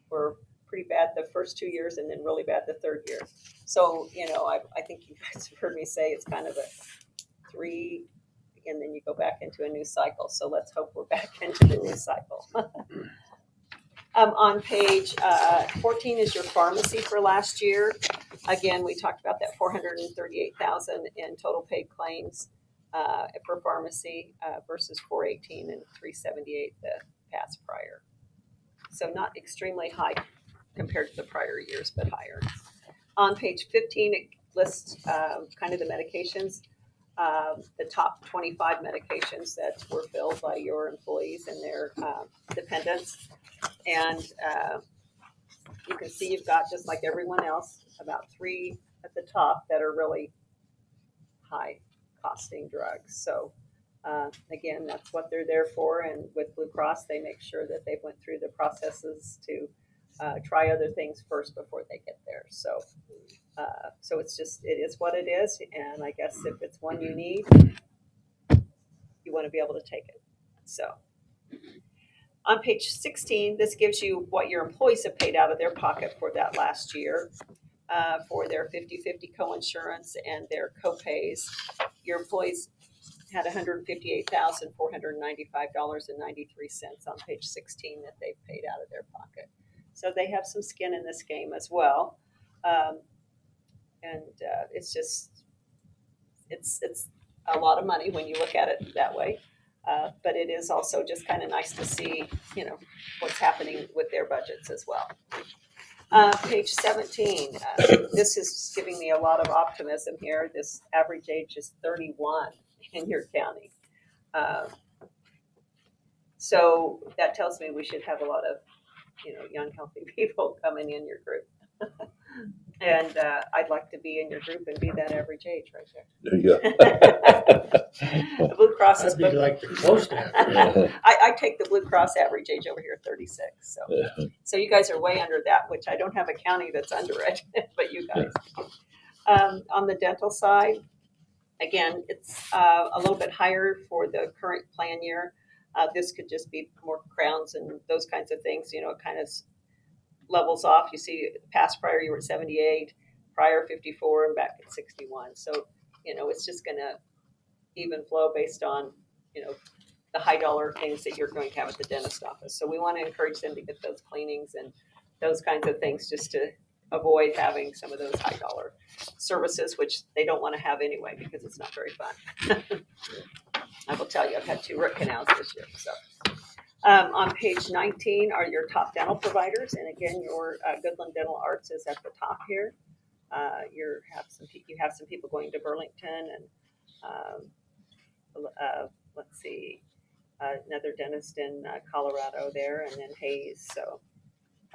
[SPEAKER 10] were pretty bad the first 2 years and then really bad the third year. So, I think you guys have heard me say it's kind of a 3, and then you go back into a new cycle. So let's hope we're back into the new cycle. On page 14 is your pharmacy for last year. Again, we talked about that 438,000 in total paid claims for pharmacy versus 418 and 378 the past prior. So not extremely high compared to the prior years, but higher. On page 15, it lists kind of the medications, the top 25 medications that were filled by your employees and their dependents. And you can see you've got, just like everyone else, about 3 at the top that are really high costing drugs. So again, that's what they're there for. And with Blue Cross, they make sure that they went through the processes to try other things first before they get there. So so it's just, it is what it is. And I guess if it's one you need, you want to be able to take it. So on page 16, this gives you what your employees have paid out of their pocket for that last year for their 50/50 coinsurance and their copays. Your employees had $158,495.93 on page 16 that they've paid out of their pocket. So they have some skin in this game as well. And it's just, it's a lot of money when you look at it that way. But it is also just kind of nice to see, you know, what's happening with their budgets as well. Page 17, this is giving me a lot of optimism here. This average age is 31 in your county. So that tells me we should have a lot of, you know, young, healthy people coming in your group. And I'd like to be in your group and be that average age right there.
[SPEAKER 3] There you go.
[SPEAKER 10] The Blue Cross is
[SPEAKER 1] That'd be like the close to average.
[SPEAKER 10] I take the Blue Cross average age over here, 36. So you guys are way under that, which I don't have a county that's under it, but you guys. On the dental side, again, it's a little bit higher for the current plan year. This could just be more crowns and those kinds of things, you know, it kind of levels off. You see past prior you were at 78, prior 54, and back at 61. So, you know, it's just going to even flow based on, you know, the high dollar things that you're going to have at the dentist office. So we want to encourage them to get those cleanings and those kinds of things just to avoid having some of those high dollar services, which they don't want to have anyway because it's not very fun. I will tell you, I've had 2 root canals this year. So on page 19 are your top dental providers. And again, your Goodland Dental Arts is at the top here. You have some people going to Burlington and let's see, another dentist in Colorado there, and then Hayes. So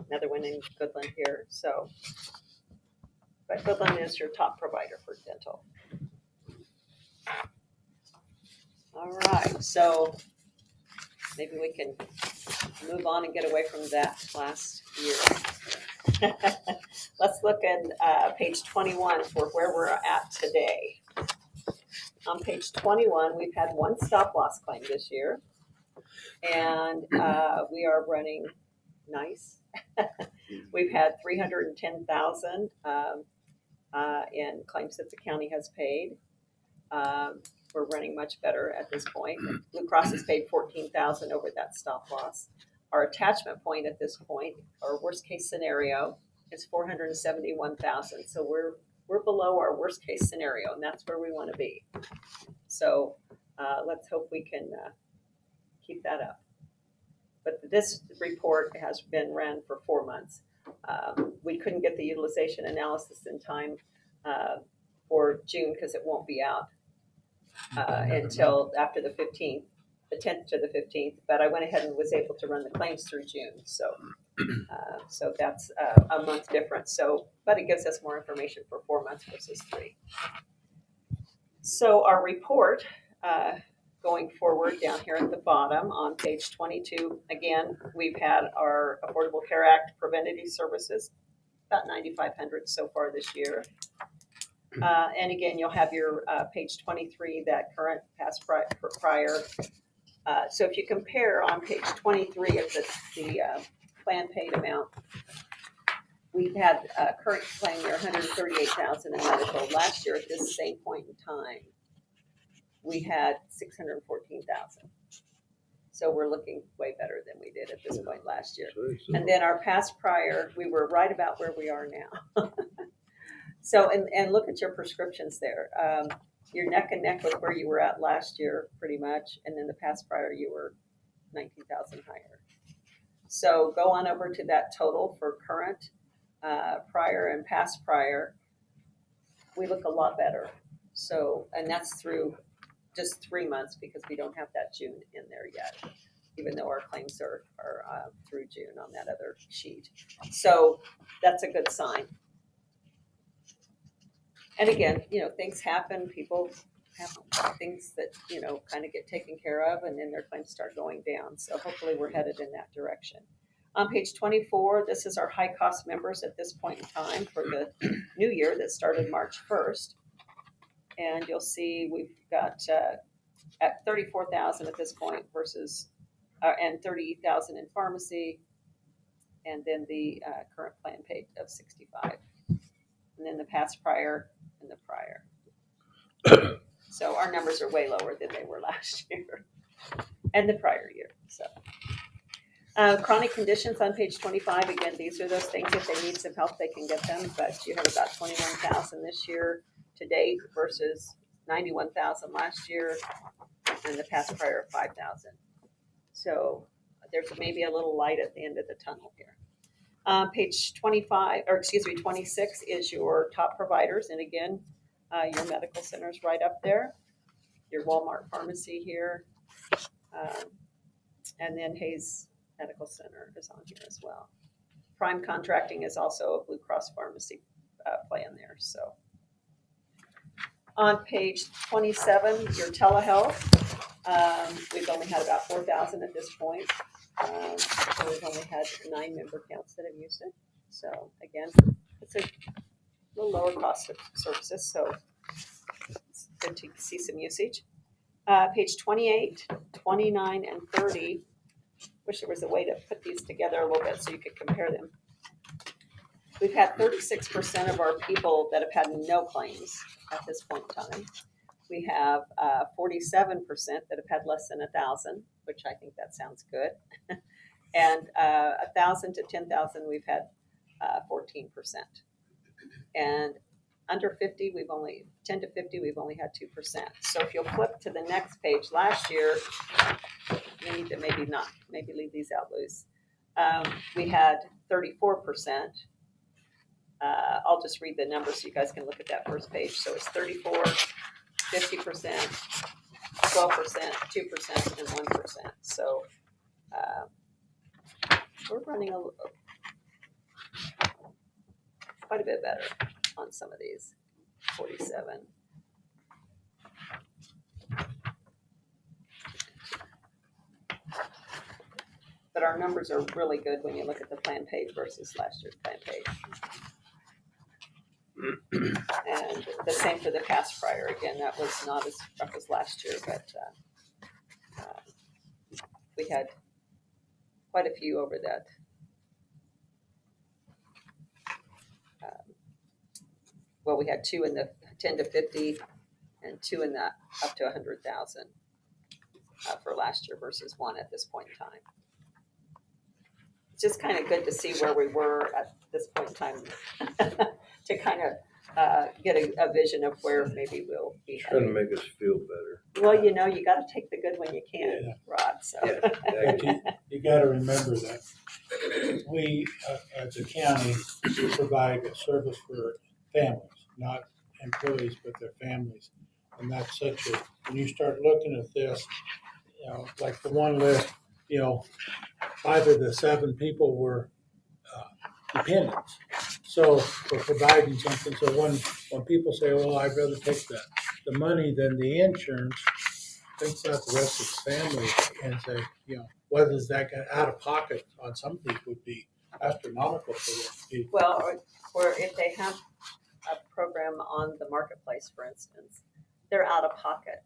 [SPEAKER 10] another one in Goodland here. So, but Goodland is your top provider for dental. All right, so maybe we can move on and get away from that last year. Let's look at page 21 for where we're at today. On page 21, we've had 1 stop loss claim this year, and we are running nice. We've had $310,000 in claims that the county has paid. We're running much better at this point. Blue Cross has paid $14,000 over that stop loss. Our attachment point at this point, our worst case scenario, is $471,000. So we're below our worst case scenario, and that's where we want to be. So let's hope we can keep that up. But this report has been ran for 4 months. We couldn't get the utilization analysis in time for June because it won't be out until after the 15th, the 10th to the 15th. But I went ahead and was able to run the claims through June. So so that's a month difference. So, but it gives us more information for 4 months versus 3. So our report going forward down here at the bottom on page 22, again, we've had our Affordable Care Act preventative services, about 9,500 so far this year. And again, you'll have your page 23, that current past prior. So if you compare on page 23 of the plan paid amount, we've had current claim there $138,000 in medical. Last year at this same point in time, we had $614,000. So we're looking way better than we did at this point last year. And then our past prior, we were right about where we are now. So, and look at your prescriptions there. You're neck and neck with where you were at last year, pretty much, and then the past prior you were 19,000 higher. So go on over to that total for current, prior, and past prior. We look a lot better. So, and that's through just 3 months because we don't have that June in there yet, even though our claims are through June on that other sheet. So that's a good sign. And again, things happen. People have things that, kind of get taken care of, and then their claims start going down. So hopefully we're headed in that direction. On page 24, this is our high cost members at this point in time for the new year that started March 1st. And you'll see we've got at 34,000 at this point versus, and 30,000 in pharmacy, and then the current plan paid of 65, and then the past prior and the prior. So our numbers are way lower than they were last year and the prior year. So chronic conditions on page 25. Again, these are those things if they need some help, they can get them. But you have about 21,000 this year to date versus 91,000 last year, and the past prior of 5,000. So there's maybe a little light at the end of the tunnel here. Page 26 is your top providers. And again, your medical center's right up there. Your Walmart pharmacy here. And then Hayes Medical Center is on here as well. Prime Contracting is also a Blue Cross pharmacy plan there. So on page 27, your telehealth. We've only had about 4,000 at this point. So we've only had 9 member counts that have used it. So again, it's a little lower cost of services, so it's good to see some usage. Page 28, 29, and 30. Wish there was a way to put these together a little bit so you could compare them. We've had 36% of our people that have had no claims at this point in time. We have 47% that have had less than 1,000, which I think that sounds good. And 1,000 to 10,000, we've had 14%. And under 50, 10 to 50, we've only had 2%. So if you'll flip to the next page, last year, we need to maybe leave these out loose. We had 34%. I'll just read the numbers so you guys can look at that first page. So it's 34, 50%, 12%, 2%, and 1%. So we're running quite a bit better on some of these. 47. But our numbers are really good when you look at the plan page versus last year's plan page. And the same for the past prior. Again, that was not as rough as last year, but we had quite a few over that. Well, we had 2 in the 10 to 50 and 2 in the up to 100,000 for last year versus 1 at this point in time. It's just kind of good to see where we were at this point in time to kind of get a vision of where maybe we'll be.
[SPEAKER 2] Trying to make us feel better.
[SPEAKER 10] Well, you got to take the good when you can, Rod. So
[SPEAKER 1] You got to remember that we, as a county, provide a service for families, not employees, but their families. And that's when you start looking at this, like the one list, 5 of the 7 people were dependents. So we're providing something. So when people say, well, I'd rather take the money than the insurance, think about the rest of the family and say, what does that get out of pocket on some of these would be astronomical for them people.
[SPEAKER 10] Well, or if they have a program on the marketplace, for instance, their out of pocket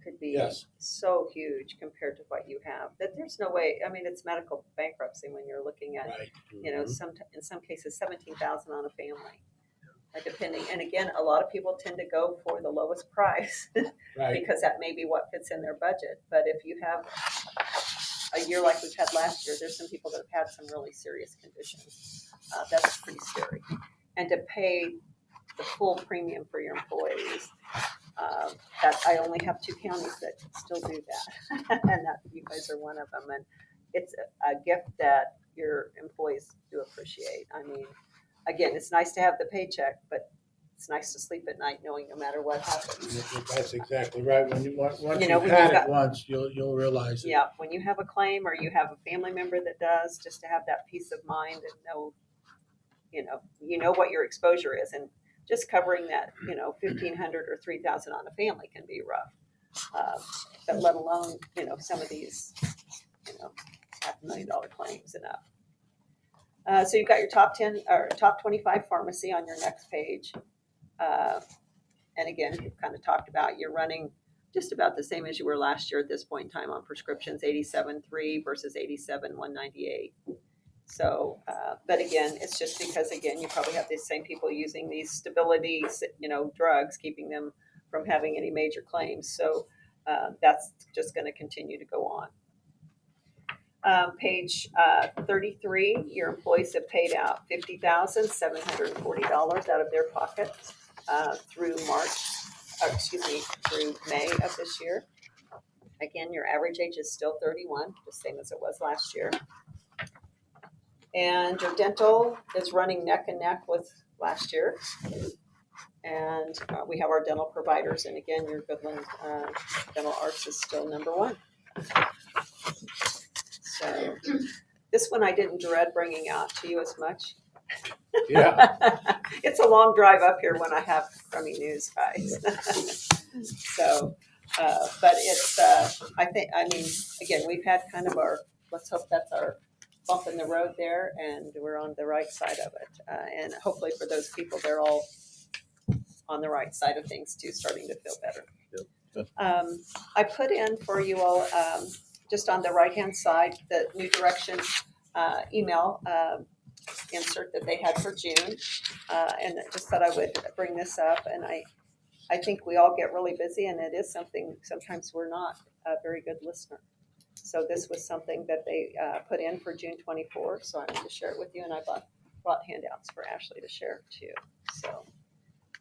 [SPEAKER 10] could be so huge compared to what you have that there's no way. I mean, it's medical bankruptcy when you're looking at,
[SPEAKER 1] Right.
[SPEAKER 10] In some cases, 17,000 on a family, depending. And again, a lot of people tend to go for the lowest price
[SPEAKER 1] Right.
[SPEAKER 10] because that may be what fits in their budget. But if you have a year like we've had last year, there's some people that have had some really serious conditions. That's pretty scary. And to pay the full premium for your employees. That I only have 2 counties that still do that, and that you guys are one of them. And it's a gift that your employees do appreciate. I mean, again, it's nice to have the paycheck, but it's nice to sleep at night knowing no matter what happens.
[SPEAKER 1] That's exactly right. Once
[SPEAKER 10] You know,
[SPEAKER 1] you've
[SPEAKER 10] when
[SPEAKER 1] had
[SPEAKER 10] you've
[SPEAKER 1] it
[SPEAKER 10] got-
[SPEAKER 1] once, you'll realize it.
[SPEAKER 10] Yeah, when you have a claim or you have a family member that does, just to have that peace of mind and know, you know what your exposure is, and just covering that, 1,500 or 3,000 on a family can be rough. But let alone, some of these, $500,000 claims and up. So you've got your top 10 or top 25 pharmacy on your next page. And again, we've kind of talked about you're running just about the same as you were last year at this point in time on prescriptions, 87.3 versus 87.198. So, but again, it's just because, again, you probably have the same people using these stability, drugs, keeping them from having any major claims. So that's just going to continue to go on. Page 33, your employees have paid out $50,740 out of their pocket through through May of this year. Again, your average age is still 31, the same as it was last year. And your dental is running neck and neck with last year. And we have our dental providers. And again, your Goodland Dental Arts is still number 1. So this one I didn't dread bringing out to you as much.
[SPEAKER 1] Yeah.
[SPEAKER 10] It's a long drive up here when I have crummy news, guys. So, but it's, again, we've had kind of let's hope that's our bump in the road there, and we're on the right side of it. And hopefully for those people, they're all on the right side of things too, starting to feel better.
[SPEAKER 3] Yep.
[SPEAKER 10] I put in for you all, just on the right-hand side, the New Direction email insert that they had for June. And I just thought I would bring this up. And I think we all get really busy, and it is something, sometimes we're not a very good listener. So this was something that they put in for June 24th. So I wanted to share it with you, and I brought handouts for Ashley to share too. So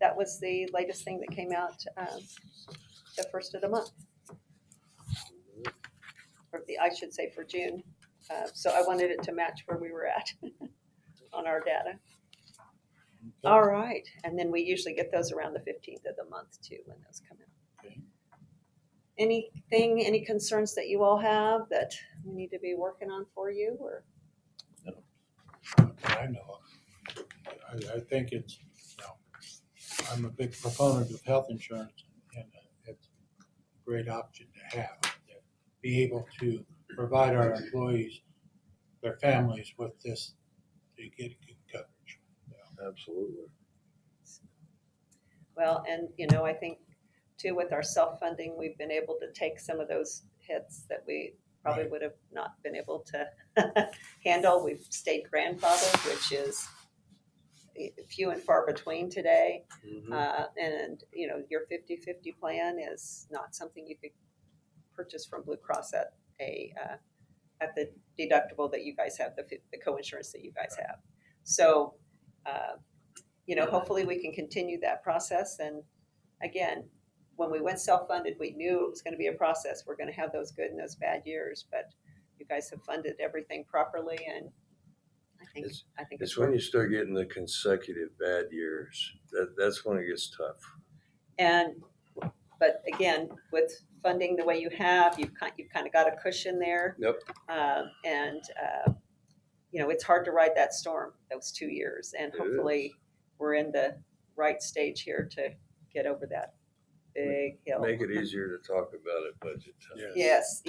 [SPEAKER 10] that was the latest thing that came out the first of the month. I should say for June. So I wanted it to match where we were at on our data. All right. And then we usually get those around the 15th of the month too, when those come out.
[SPEAKER 1] Okay.
[SPEAKER 10] Any concerns that you all have that we need to be working on for you, or?
[SPEAKER 1] I know. I think it's, I'm a big proponent of health insurance, and it's a great option to have. To be able to provide our employees, their families with this, to get good coverage.
[SPEAKER 3] Absolutely.
[SPEAKER 10] Well, and I think too, with our self-funding, we've been able to take some of those hits that we probably would have not been able to handle. We've stayed grandfathered, which is few and far between today.
[SPEAKER 2] Mm-hmm.
[SPEAKER 10] And your 50-50 plan is not something you could purchase from Blue Cross at the deductible that you guys have, the co-insurance that you guys have. So, hopefully we can continue that process. And again, when we went self-funded, we knew it was going to be a process. We're going to have those good and those bad years, but you guys have funded everything properly, and I think
[SPEAKER 2] It's when you start getting the consecutive bad years that's when it gets tough.
[SPEAKER 10] But again, with funding the way you have, you've kind of got a cushion there.
[SPEAKER 2] Yep.
[SPEAKER 10] It's hard to ride that storm those 2 years, and hopefully we're in the right stage here to get over that big hill.
[SPEAKER 2] Make it easier to talk about at budget time.
[SPEAKER 10] Yes.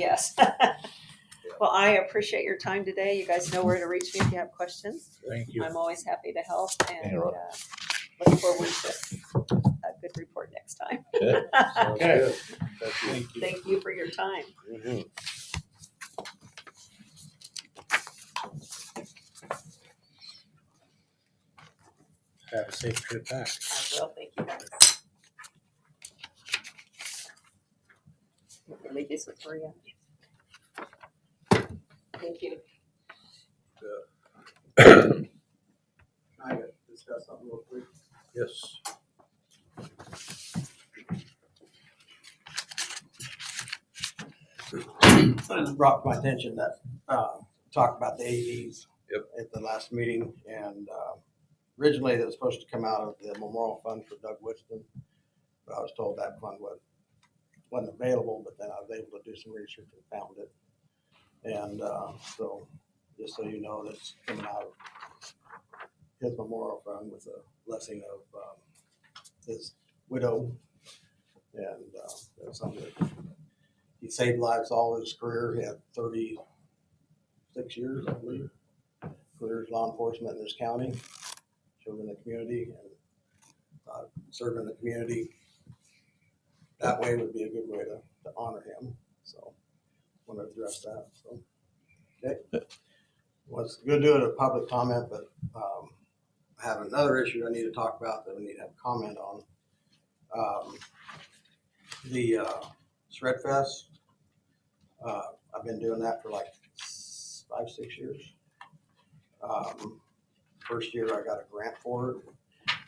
[SPEAKER 10] Well, I appreciate your time today. You guys know where to reach me if you have questions.
[SPEAKER 1] Thank you.
[SPEAKER 10] I'm always happy to help, and
[SPEAKER 3] You're
[SPEAKER 10] look forward to a good report next time.
[SPEAKER 3] Okay.
[SPEAKER 2] Sounds
[SPEAKER 1] Okay.
[SPEAKER 2] good. Thank you.
[SPEAKER 1] Thank you.
[SPEAKER 10] Thank you for your time.
[SPEAKER 2] Mm-hmm.
[SPEAKER 1] Have a safe trip back.
[SPEAKER 10] I will. Thank you guys. We'll leave this with Maria. Thank you.
[SPEAKER 5] Can I discuss something real quick?
[SPEAKER 2] Yes.
[SPEAKER 5] was brought to my attention that, talked about the AEDs.
[SPEAKER 2] Yep.
[SPEAKER 5] At the last meeting, and, originally it was supposed to come out of the memorial fund for Doug Whiston, but I was told that fund wasn't available, but then I was able to do some research and found it. And, so, just so you know, that's coming out of his memorial fund with a blessing of, his widow. And, that's something that he saved lives all his career. He had 36 years, I believe, career as law enforcement in this county, serving the community, and serving the community that way would be a good way to honor him. So, I want to address that. So, okay. Well, it's good doing a public comment, but I have another issue I need to talk about that we need to have comment on. The Shred Fest. I've been doing that for like 5-6 years. First year I got a grant for it,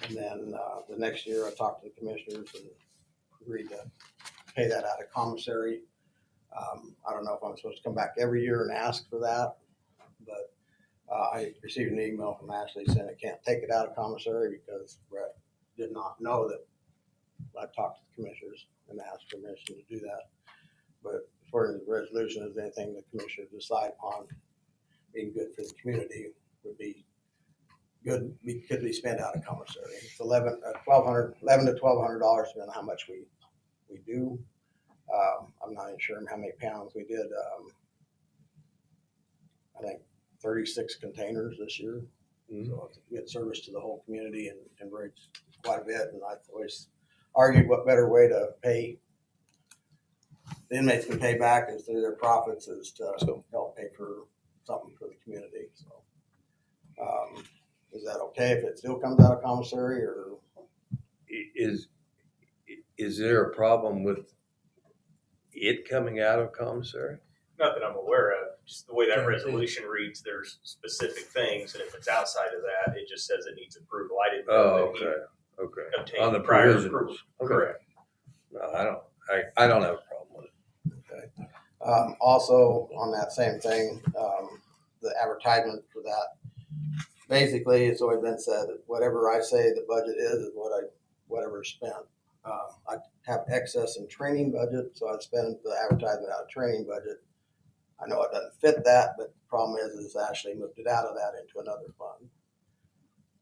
[SPEAKER 5] and then the next year I talked to the commissioners and agreed to pay that out of commissary. I don't know if I'm supposed to come back every year and ask for that, but I received an email from Ashley saying I can't take it out of commissary because Brett did not know that I talked to the commissioners and asked permission to do that. But as far as the resolution is, anything the commissioners decide upon being good for the community would be good, could be spent out of commissary. It's $11 to $1,200, depending on how much we do. I'm not even sure how many pounds we did. I think 36 containers this year. Mm-hmm. So it's a good service to the whole community and raised quite a bit. And I've always argued what better way to pay the inmates can pay back is through their profits is to help pay for something for the community. So is that okay if it still comes out of commissary, or
[SPEAKER 2] is there a problem with it coming out of commissary?
[SPEAKER 6] Not that I'm aware of. Just the way that resolution reads, there's specific things, and if it's outside of that, it just says it needs approval. I didn't know that he obtained
[SPEAKER 2] On the
[SPEAKER 6] prior
[SPEAKER 2] provisions.
[SPEAKER 6] approval.
[SPEAKER 2] Okay.
[SPEAKER 6] Correct.
[SPEAKER 2] No, I don't have a problem with it.
[SPEAKER 5] okay. Also on that same thing, the advertisement for that. Basically, it's always been said that whatever I say the budget is whatever is spent. I have excess in training budget, so I spend the advertisement out of training budget. I know it doesn't fit that, but the problem is Ashley moved it out of that into another fund.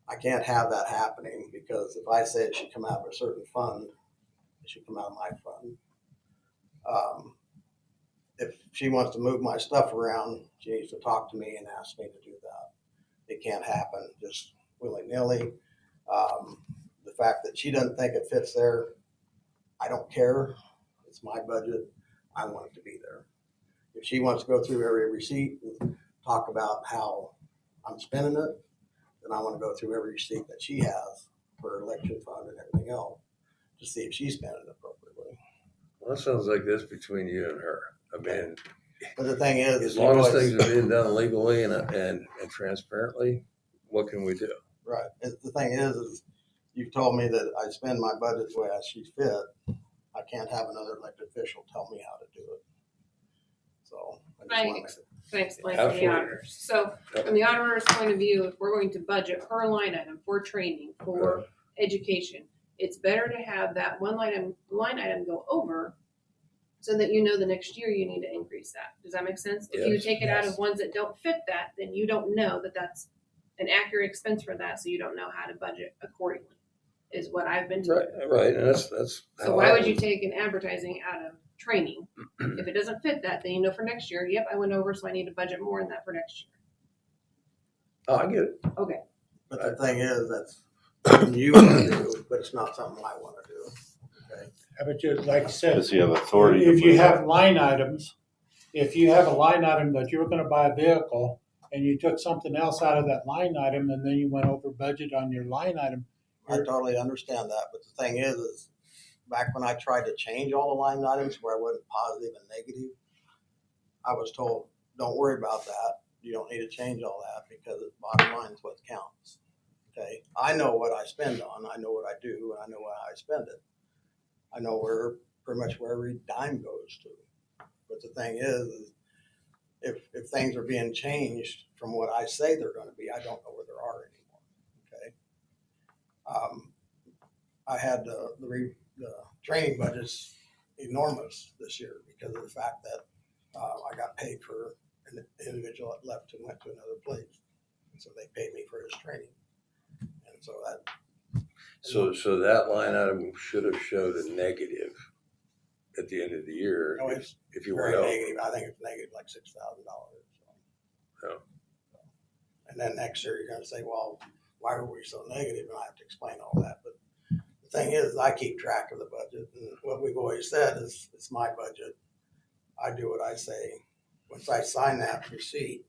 [SPEAKER 5] I can't have that happening because if I say it should come out of a certain fund, it should come out of my fund. If she wants to move my stuff around, she needs to talk to me and ask me to do that. It can't happen just willy-nilly. The fact that she doesn't think it fits there, I don't care. It's my budget. I want it to be there. If she wants to go through every receipt and talk about how I'm spending it, then I want to go through every receipt that she has for her election fund and everything else to see if she's spending it appropriately.
[SPEAKER 2] Well, that sounds like this between you and her. I mean,
[SPEAKER 5] but the thing is,
[SPEAKER 2] as long as things are being done legally and transparently, what can we do?
[SPEAKER 5] Right. The thing is you've told me that I spend my budget the way I see fit. I can't have another elected official tell me how to do it. So
[SPEAKER 4] Can I explain to the auditors? So from the auditor's point of view, if we're going to budget per line item for training, for education, it's better to have that one line item go over so that you know the next year you need to increase that. Does that make sense? If you take it out of ones that don't fit that, then you don't know that that's an accurate expense for that, so you don't know how to budget accordingly, is what I've been told.
[SPEAKER 2] Right, and that's
[SPEAKER 4] so why would you take an advertising out of training? If it doesn't fit that, then you know for next year, yep, I went over, so I need to budget more in that for next year.
[SPEAKER 2] Oh, I get it.
[SPEAKER 4] Okay.
[SPEAKER 5] But the thing is, that's something you want to do, but it's not something I want to do. Okay.
[SPEAKER 1] But you, like I said,
[SPEAKER 3] Does he have authority?
[SPEAKER 1] if you have line items, if you have a line item that you were going to buy a vehicle and you took something else out of that line item and then you went over budget on your line item.
[SPEAKER 5] I totally understand that, but the thing is back when I tried to change all the line items where I wasn't positive and negative, I was told, don't worry about that. You don't need to change all that because the bottom line is what counts. Okay. I know what I spend on. I know what I do, and I know how I spend it. I know pretty much where every dime goes to. But the thing is if things are being changed from what I say they're gonna be, I don't know where they are anymore, okay? I had the training budget's enormous this year because of the fact that I got paid for an individual that left and went to another place. And so they paid me for his training. And so that.
[SPEAKER 2] So that line item should have showed a negative at the end of the year.
[SPEAKER 5] No, it's
[SPEAKER 2] if you
[SPEAKER 5] very
[SPEAKER 2] went out.
[SPEAKER 5] negative. I think it's negative like $6,000.
[SPEAKER 2] Yeah.
[SPEAKER 5] And then next year you're gonna say, well, why were we so negative? And I have to explain all that. But the thing is, I keep track of the budget, and what we've always said is it's my budget. I do what I say. Once I sign that receipt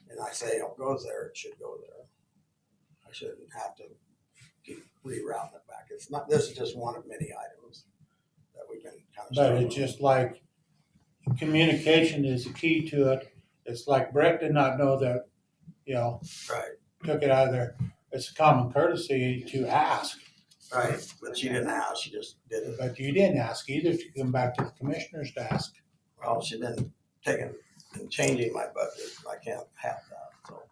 [SPEAKER 5] and I say it goes there, it should go there. I shouldn't have to keep rerouting it back. It's not, this is just one of many items that we've been kind of.
[SPEAKER 1] But it's just like communication is the key to it. It's like Brett did not know that,
[SPEAKER 5] Right,
[SPEAKER 1] took it out of there. It's a common courtesy to ask,
[SPEAKER 5] right. But she didn't ask, she just did it.
[SPEAKER 1] but you didn't ask either to come back to the commissioners to ask.
[SPEAKER 5] Well, she's been taking and changing my budget. I can't have that, so.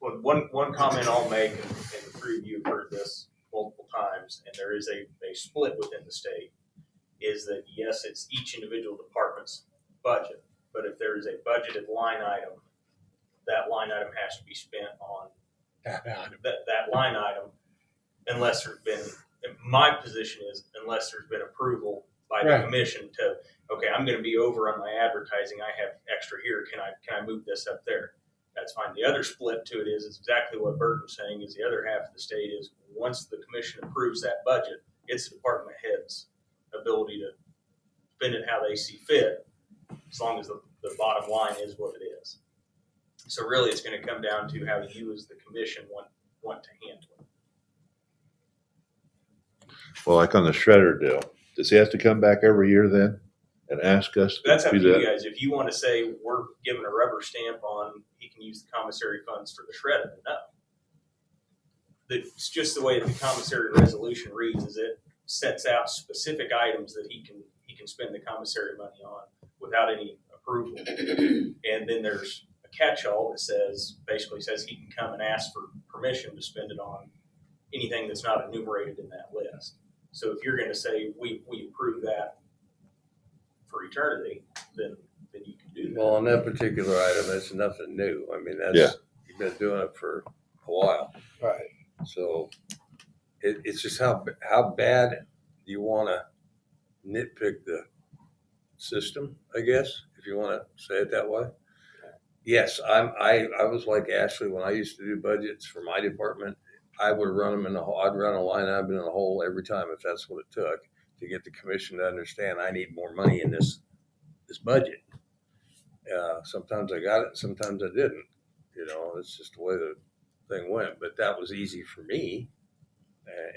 [SPEAKER 11] Well, one comment I'll make, and the three of you have heard this multiple times, and there is a split within the state, is that yes, it's each individual department's budget, but if there is a budgeted line item, that line item has to be spent on that line item, unless there's been, my position is, unless there's been approval by the
[SPEAKER 1] Right.
[SPEAKER 11] commission to, okay, I'm gonna be over on my advertising, I have extra here, can I move this up there? That's fine. The other split to it is exactly what Bert was saying, is the other half of the state is, once the commission approves that budget, it's the department head's ability to spend it how they see fit, as long as the bottom line is what it is. So really, it's going to come down to how you as the commission want to handle it.
[SPEAKER 3] Well, like on the shredder deal, does he have to come back every year then and ask us
[SPEAKER 11] That's up
[SPEAKER 3] to
[SPEAKER 11] to
[SPEAKER 3] do that?
[SPEAKER 11] you guys. If you want to say we're giving a rubber stamp on he can use the commissary funds for the shredder, no. It's just the way that the commissary resolution reads, is it sets out specific items that he can spend the commissary money on without any approval. And then there's a catch-all that basically says he can come and ask for permission to spend it on anything that's not enumerated in that list. So if you're going to say we approve that for eternity, then you can do that.
[SPEAKER 2] Well, on that particular item, that's nothing new. I mean,
[SPEAKER 3] Yeah.
[SPEAKER 2] you've been doing it for a while.
[SPEAKER 5] Right.
[SPEAKER 2] So it's just how bad do you want to nitpick the system, I guess, if you want to say it that way. Yes, I was like Ashley when I used to do budgets for my department. I would run them I'd run a line item in a hole every time if that's what it took to get the commission to understand I need more money in this budget. Sometimes I got it, sometimes I didn't. It's just the way the thing went. But that was easy for me,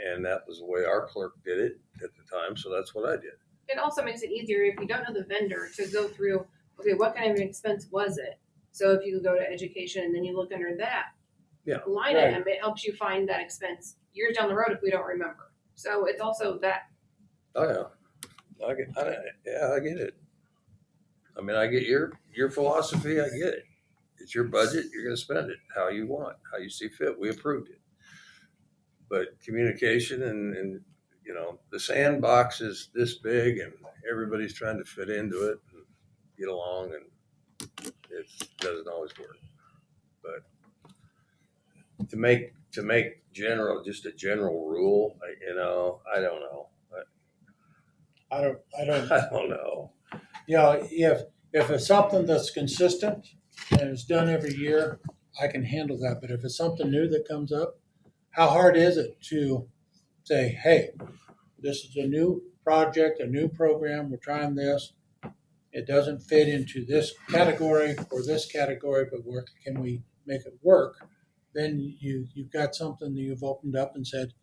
[SPEAKER 2] and that was the way our clerk did it at the time. So that's what I did.
[SPEAKER 4] It also makes it easier if you don't know the vendor to go through, okay, what kind of an expense was it? So if you go to education and then you look under that line
[SPEAKER 1] Right.
[SPEAKER 4] item, it helps you find that expense years down the road if we don't remember. So it's also that.
[SPEAKER 2] Oh yeah, I get it. I mean, I get your philosophy. I get it. It's your budget. You're going to spend it how you want, how you see fit. We approved it. But communication and the sandbox is this big, and everybody's trying to fit into it and get along, and it doesn't always work. But to make just a general rule, I don't know.
[SPEAKER 1] I don't,
[SPEAKER 2] I don't know.
[SPEAKER 1] if it's something that's consistent and it's done every year, I can handle that. But if it's something new that comes up, how hard is it to say, hey, this is a new project, a new program, we're trying this. It doesn't fit into this category or this category, but can we make it work? Then you've got something that you've opened up and said,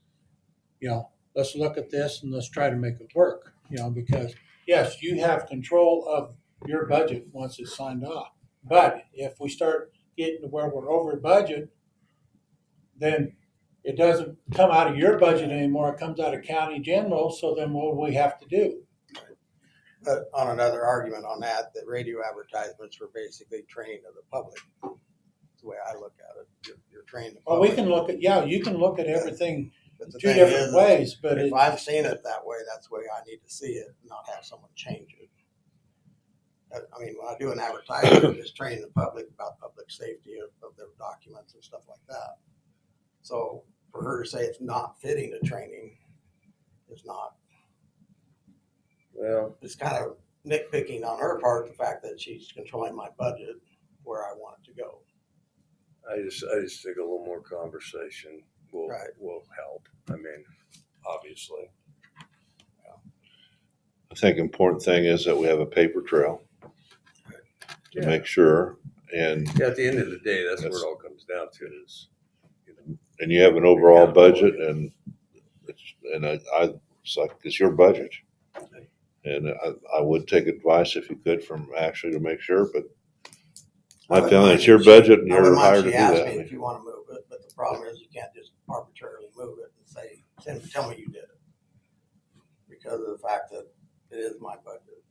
[SPEAKER 1] let's look at this and let's try to make it work. Because yes, you have control of your budget once it's signed off. But if we start getting to where we're over budget, then it doesn't come out of your budget anymore. It comes out of county general. So then what do we have to do?
[SPEAKER 5] But on another argument on that radio advertisements were basically training of the public. That's the way I look at it. You're training the
[SPEAKER 1] Well, we
[SPEAKER 5] public.
[SPEAKER 1] can look at, yeah, you can look at everything
[SPEAKER 5] But the
[SPEAKER 1] two
[SPEAKER 5] thing
[SPEAKER 1] different
[SPEAKER 5] is,
[SPEAKER 1] ways, but
[SPEAKER 5] if
[SPEAKER 1] it,
[SPEAKER 5] I've seen it that way, that's the way I need to see it, not have someone change it. I mean, when I do an advertisement, I'm just training the public about public safety of their documents and stuff like that. So for her to say it's not fitting the training is not,
[SPEAKER 2] Well,
[SPEAKER 5] it's kind of nitpicking on her part, the fact that she's controlling my budget where I want it to go.
[SPEAKER 2] I just think a little more conversation will help. I mean, obviously.
[SPEAKER 3] I think important thing is that we have a paper trail to
[SPEAKER 2] Yeah.
[SPEAKER 3] make sure, and
[SPEAKER 2] Yeah, at the end of the day, that's where it all comes down to is, you know,
[SPEAKER 3] and you have an overall budget, and it's your budget. And I would take advice if you could from Ashley to make sure, but my feeling it's your budget and
[SPEAKER 5] I
[SPEAKER 3] you're
[SPEAKER 5] wouldn't mind
[SPEAKER 3] hired to
[SPEAKER 5] she
[SPEAKER 3] do
[SPEAKER 5] asked me
[SPEAKER 3] that.
[SPEAKER 5] if you want to move it, but the problem is you can't just arbitrarily move it and say, tell me you did it. Because of the fact that it is my budget.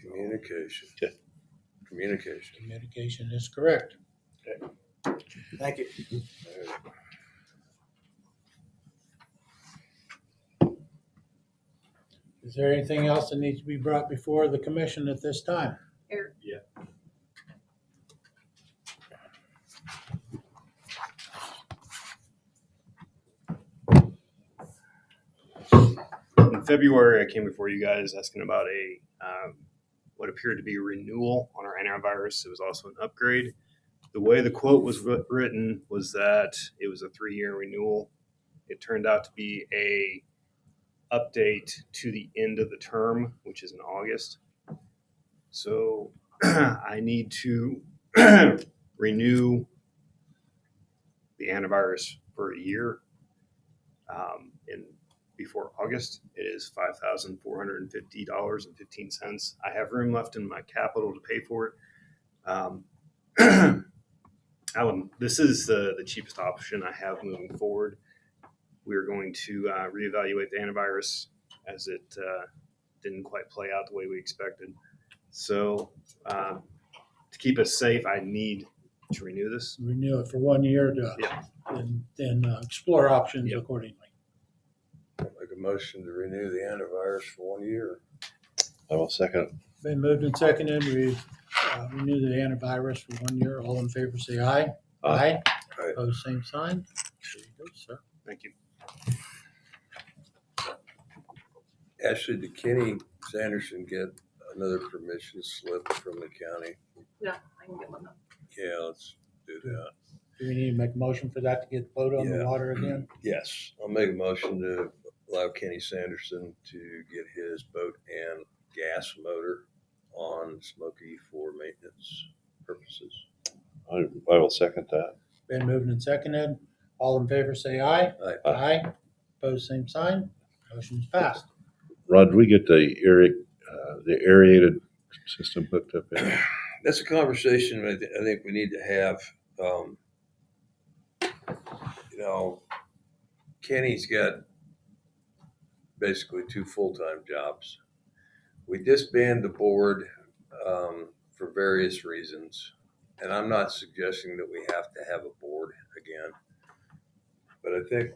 [SPEAKER 2] communication.
[SPEAKER 3] Yeah.
[SPEAKER 2] Communication.
[SPEAKER 1] communication is correct.
[SPEAKER 5] Thank you.
[SPEAKER 1] Is there anything else that needs to be brought before the commission at this time?
[SPEAKER 4] Eric?
[SPEAKER 6] Yeah. In February, I came before you guys asking about a what appeared to be a renewal on our antivirus. It was also an upgrade. The way the quote was written was that it was a 3-year renewal. It turned out to be a update to the end of the term, which is in August. So I need to renew the antivirus for a year. Before August, it is $5,450.15. I have room left in my capital to pay for it. Alan, this is the cheapest option I have moving forward. We're going to reevaluate the antivirus as it didn't quite play out the way we expected. So to keep us safe, I need to renew this.
[SPEAKER 1] Renew it for 1 year to,
[SPEAKER 6] Yeah.
[SPEAKER 1] and then explore options
[SPEAKER 6] Yep.
[SPEAKER 1] accordingly.
[SPEAKER 2] Make a motion to renew the antivirus for 1 year.
[SPEAKER 3] I will second.
[SPEAKER 1] Been moved and seconded, we renew the antivirus for 1 year. All in favor, say aye.
[SPEAKER 3] Aye.
[SPEAKER 2] Aye.
[SPEAKER 1] Opposed, same sign. There you go, sir.
[SPEAKER 6] Thank you.
[SPEAKER 2] Ashley, did Kenny Sanderson get another permission slip from the county?
[SPEAKER 4] Yeah, I can get one up.
[SPEAKER 2] Yeah, let's do that.
[SPEAKER 1] Do we need to make a motion for that to get the boat on the
[SPEAKER 2] Yeah.
[SPEAKER 1] water again?
[SPEAKER 2] Yes, I'll make a motion to allow Kenny Sanderson to get his boat and gas motor on Smoky for maintenance purposes.
[SPEAKER 3] I will second that.
[SPEAKER 1] Been moved and seconded. All in favor, say aye.
[SPEAKER 2] Aye.
[SPEAKER 1] Aye. Opposed, same sign. Motion's passed.
[SPEAKER 3] Rod, did we get the aerated system hooked up in?
[SPEAKER 2] That's a conversation I think we need to have. Kenny's got basically 2 full-time jobs. We disbanded the board for various reasons, and I'm not suggesting that we have to have a board again, but I think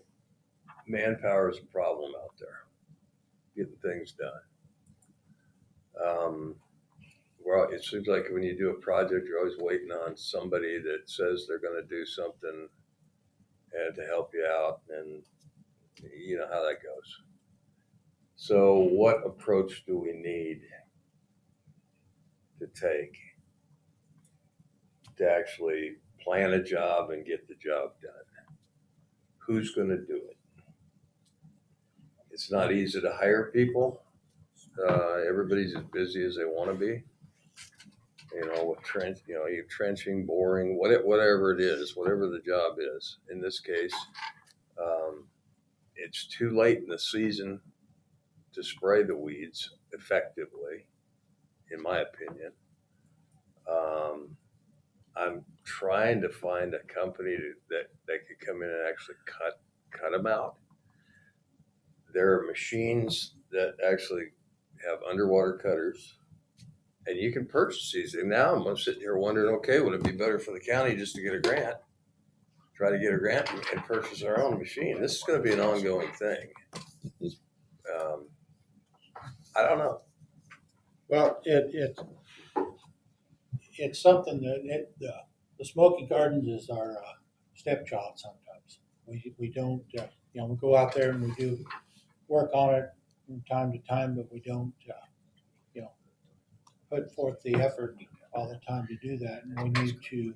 [SPEAKER 2] manpower is a problem out there, getting things done. Well, it seems like when you do a project, you're always waiting on somebody that says they're going to do something and to help you out, and you know how that goes. So what approach do we need to take to actually plan a job and get the job done? Who's going to do it? It's not easy to hire people. Everybody's as busy as they want to be. With trenching, boring, whatever it is, whatever the job is. In this case, it's too late in the season to spray the weeds effectively, in my opinion. I'm trying to find a company that could come in and actually cut them out. There are machines that actually have underwater cutters, and you can purchase these. And now I'm sitting here wondering, okay, would it be better for the county just to get a grant, try to get a grant and purchase our own machine? This is going to be an ongoing thing. I don't know.
[SPEAKER 1] Well, it's something that the Smoky Gardens is our stepchild sometimes. We don't, we go out there and we do work on it from time to time, but we don't, put forth the effort all the time to do that. And we need to,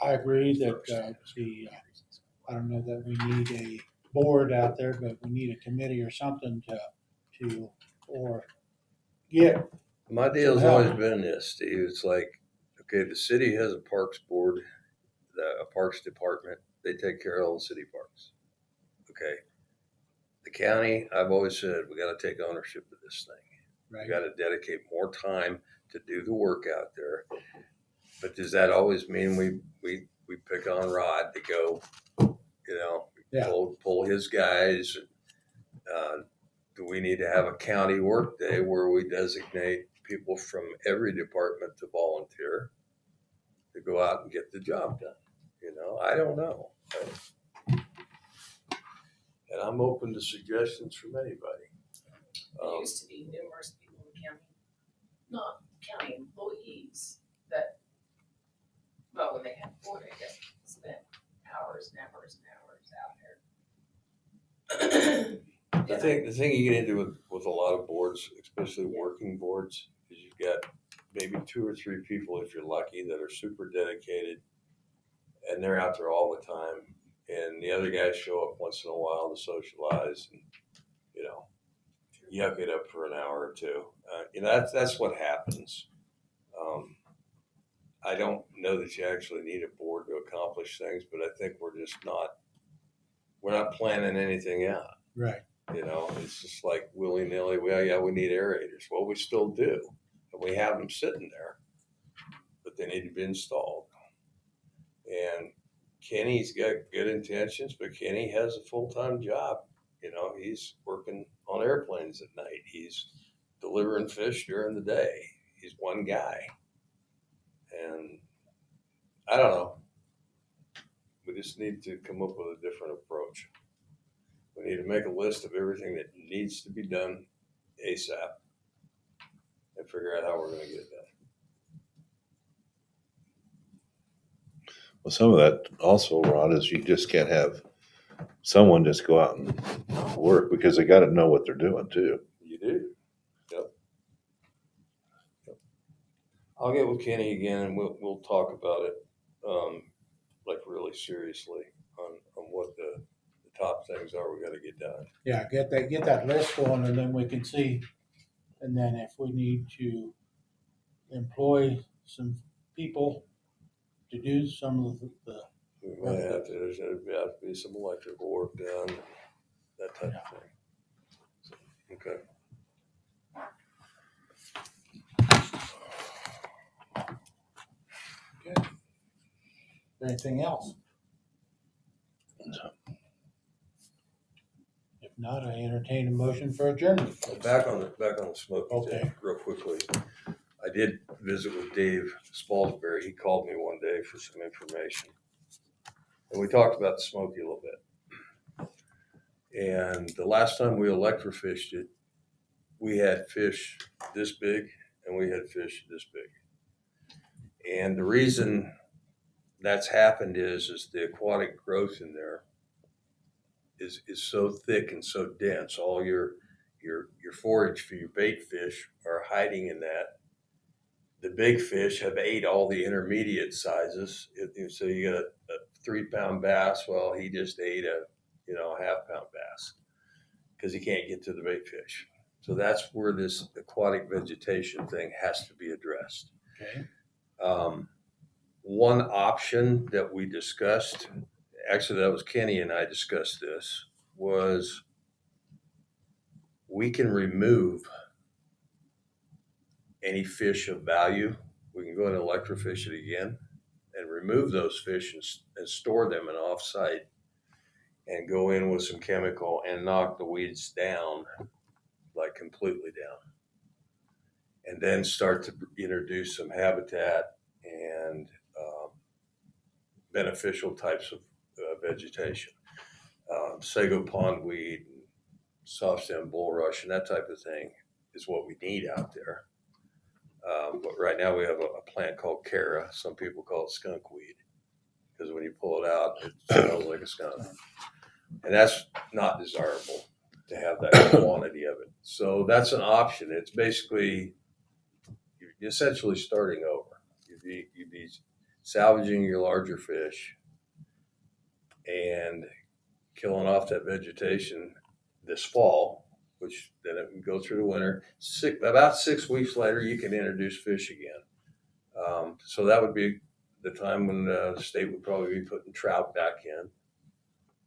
[SPEAKER 1] I agree that I don't know that we need a board out there, but we need a committee or something or get.
[SPEAKER 2] My deal's always been this, Steve. It's like, okay, the city has a parks board, a parks department. They take care of all the city parks. Okay. The county, I've always said, we got to take ownership of this thing.
[SPEAKER 1] Right.
[SPEAKER 2] We got to dedicate more time to do the work out there. But does that always mean we pick on Rod to go, pull his guys? Do we need to have a county work day where we designate people from every department to volunteer to go out and get the job done? I don't know. And I'm open to suggestions from anybody.
[SPEAKER 12] There used to be numerous people in the county, not county employees, that, well, when they had board, I guess, spent hours and hours and hours out there.
[SPEAKER 2] The thing you get into with a lot of boards, especially working boards, is you've got maybe 2 or 3 people, if you're lucky, that are super dedicated, and they're out there all the time. And the other guys show up once in a while to socialize and, yuck it up for an hour or two. That's what happens. I don't know that you actually need a board to accomplish things, but I think we're not planning anything out.
[SPEAKER 1] Right.
[SPEAKER 2] It's just like willy-nilly, we need aerators. Well, we still do. And we have them sitting there, but they need to be installed. And Kenny's got good intentions, but Kenny has a full-time job. He's working on airplanes at night. He's delivering fish during the day. He's one guy. And I don't know. We just need to come up with a different approach. We need to make a list of everything that needs to be done ASAP and figure out how we're going to get it done.
[SPEAKER 3] Well, some of that also, Rod, is you just can't have someone just go out and work, because they got to know what they're doing too.
[SPEAKER 2] You do. Yep. I'll get with Kenny again and we'll talk about it, like really seriously on what the top things are we got to get done.
[SPEAKER 1] Yeah, get that list going, and then we can see. And then if we need to employ some people to do some of the
[SPEAKER 2] We might have to, there's going to have to be some electrical work done, that type of thing. So, okay.
[SPEAKER 1] Okay. Anything else? If not, I entertain a motion for adjournment.
[SPEAKER 2] Back on the smoke.
[SPEAKER 1] Okay.
[SPEAKER 2] Real quickly. I did visit with Dave Spalsbury. He called me one day for some information. And we talked about the Smoky a little bit. And the last time we electrofished it, we had fish this big and we had fish this big. And the reason that's happened is the aquatic growth in there is so thick and so dense. All your forage for your bait fish are hiding in that. The big fish have ate all the intermediate sizes. So you got a 3-pound bass. Well, he just ate a half-pound bass because he can't get to the bait fish. So that's where this aquatic vegetation thing has to be addressed.
[SPEAKER 1] Okay.
[SPEAKER 2] One option that we discussed, actually that was Kenny and I discussed this, was we can remove any fish of value. We can go and electrofish it again and remove those fish and store them in off-site and go in with some chemical and knock the weeds down like completely down. And then start to introduce some habitat and beneficial types of vegetation. Sago pondweed, soft stem bulrush, and that type of thing is what we need out there. But right now we have a plant called Cara. Some people call it skunkweed because when you pull it out, it smells like a skunk. And that's not desirable to have that quantity of it. So that's an option. It's basically, you're essentially starting over. You'd be salvaging your larger fish and killing off that vegetation this fall, which then it can go through the winter. About 6 weeks later, you can introduce fish again. So that would be the time when the state would probably be putting trout back in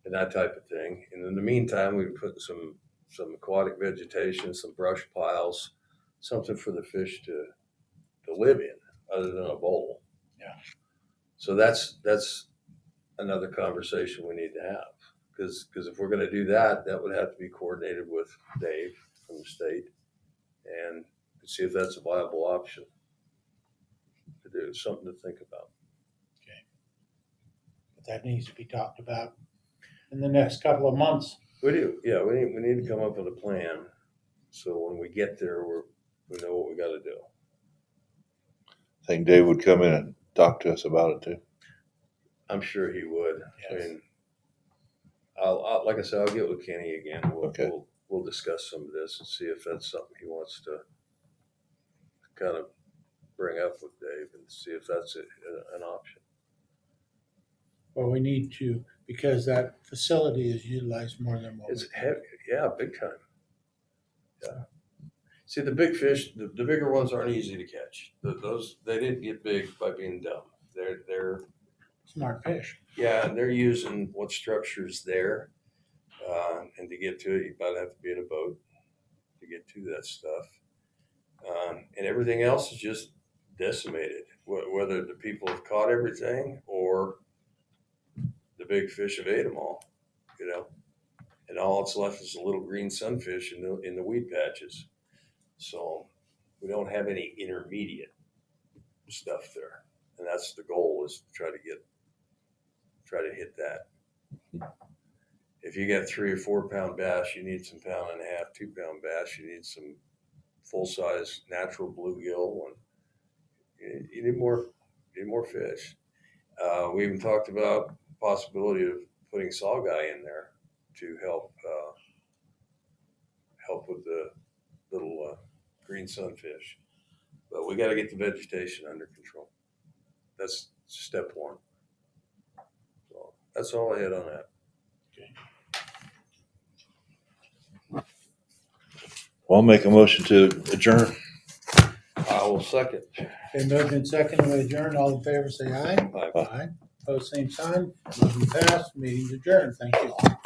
[SPEAKER 2] and that type of thing. And in the meantime, we would put some aquatic vegetation, some brush piles, something for the fish to live in other than a bowl.
[SPEAKER 1] Yeah.
[SPEAKER 2] So that's another conversation we need to have. Because if we're going to do that, that would have to be coordinated with Dave from the state and see if that's a viable option to do. Something to think about.
[SPEAKER 1] Okay. But that needs to be talked about in the next couple of months.
[SPEAKER 2] We do, yeah. We need to come up with a plan so when we get there, we know what we got to do.
[SPEAKER 3] I think Dave would come in and talk to us about it too.
[SPEAKER 2] I'm sure he would.
[SPEAKER 1] Yes.
[SPEAKER 2] I mean, I'll like I said, I'll get with Kenny again.
[SPEAKER 3] Okay.
[SPEAKER 2] We'll discuss some of this and see if that's something he wants to kind of bring up with Dave and see if that's an option.
[SPEAKER 1] Well, we need to, because that facility is utilized more than what
[SPEAKER 2] It's
[SPEAKER 1] we
[SPEAKER 2] heavy, yeah, big time. Yeah. See, the big fish, the bigger ones aren't easy to catch. Those they didn't get big by being dumb. They're
[SPEAKER 1] smart fish.
[SPEAKER 2] yeah, and they're using what structure's there, and to get to it, you about have to be in a boat to get to that stuff, and everything else is just decimated. Whether the people have caught everything or the big fish have ate them all, and all that's left is a little green sunfish in the weed patches. So we don't have any intermediate stuff there, and that's the goal, is to try to hit that. If you got 3 or 4 pound bass, you need some 1.5 pound, 2 pound bass. You need some full size natural bluegill, and you need more fish. We even talked about the possibility of putting sawguy in there to help with the little green sunfish. But we got to get the vegetation under control. That's step one. So that's all I had on that.
[SPEAKER 3] Well, I'll make a motion to adjourn.
[SPEAKER 2] I will second.
[SPEAKER 1] Okay, moved and seconded, we adjourn. All in favor, say aye.
[SPEAKER 2] Aye.
[SPEAKER 1] Aye. Opposed, same sign. Motion passed. Meeting's adjourned. Thank you all.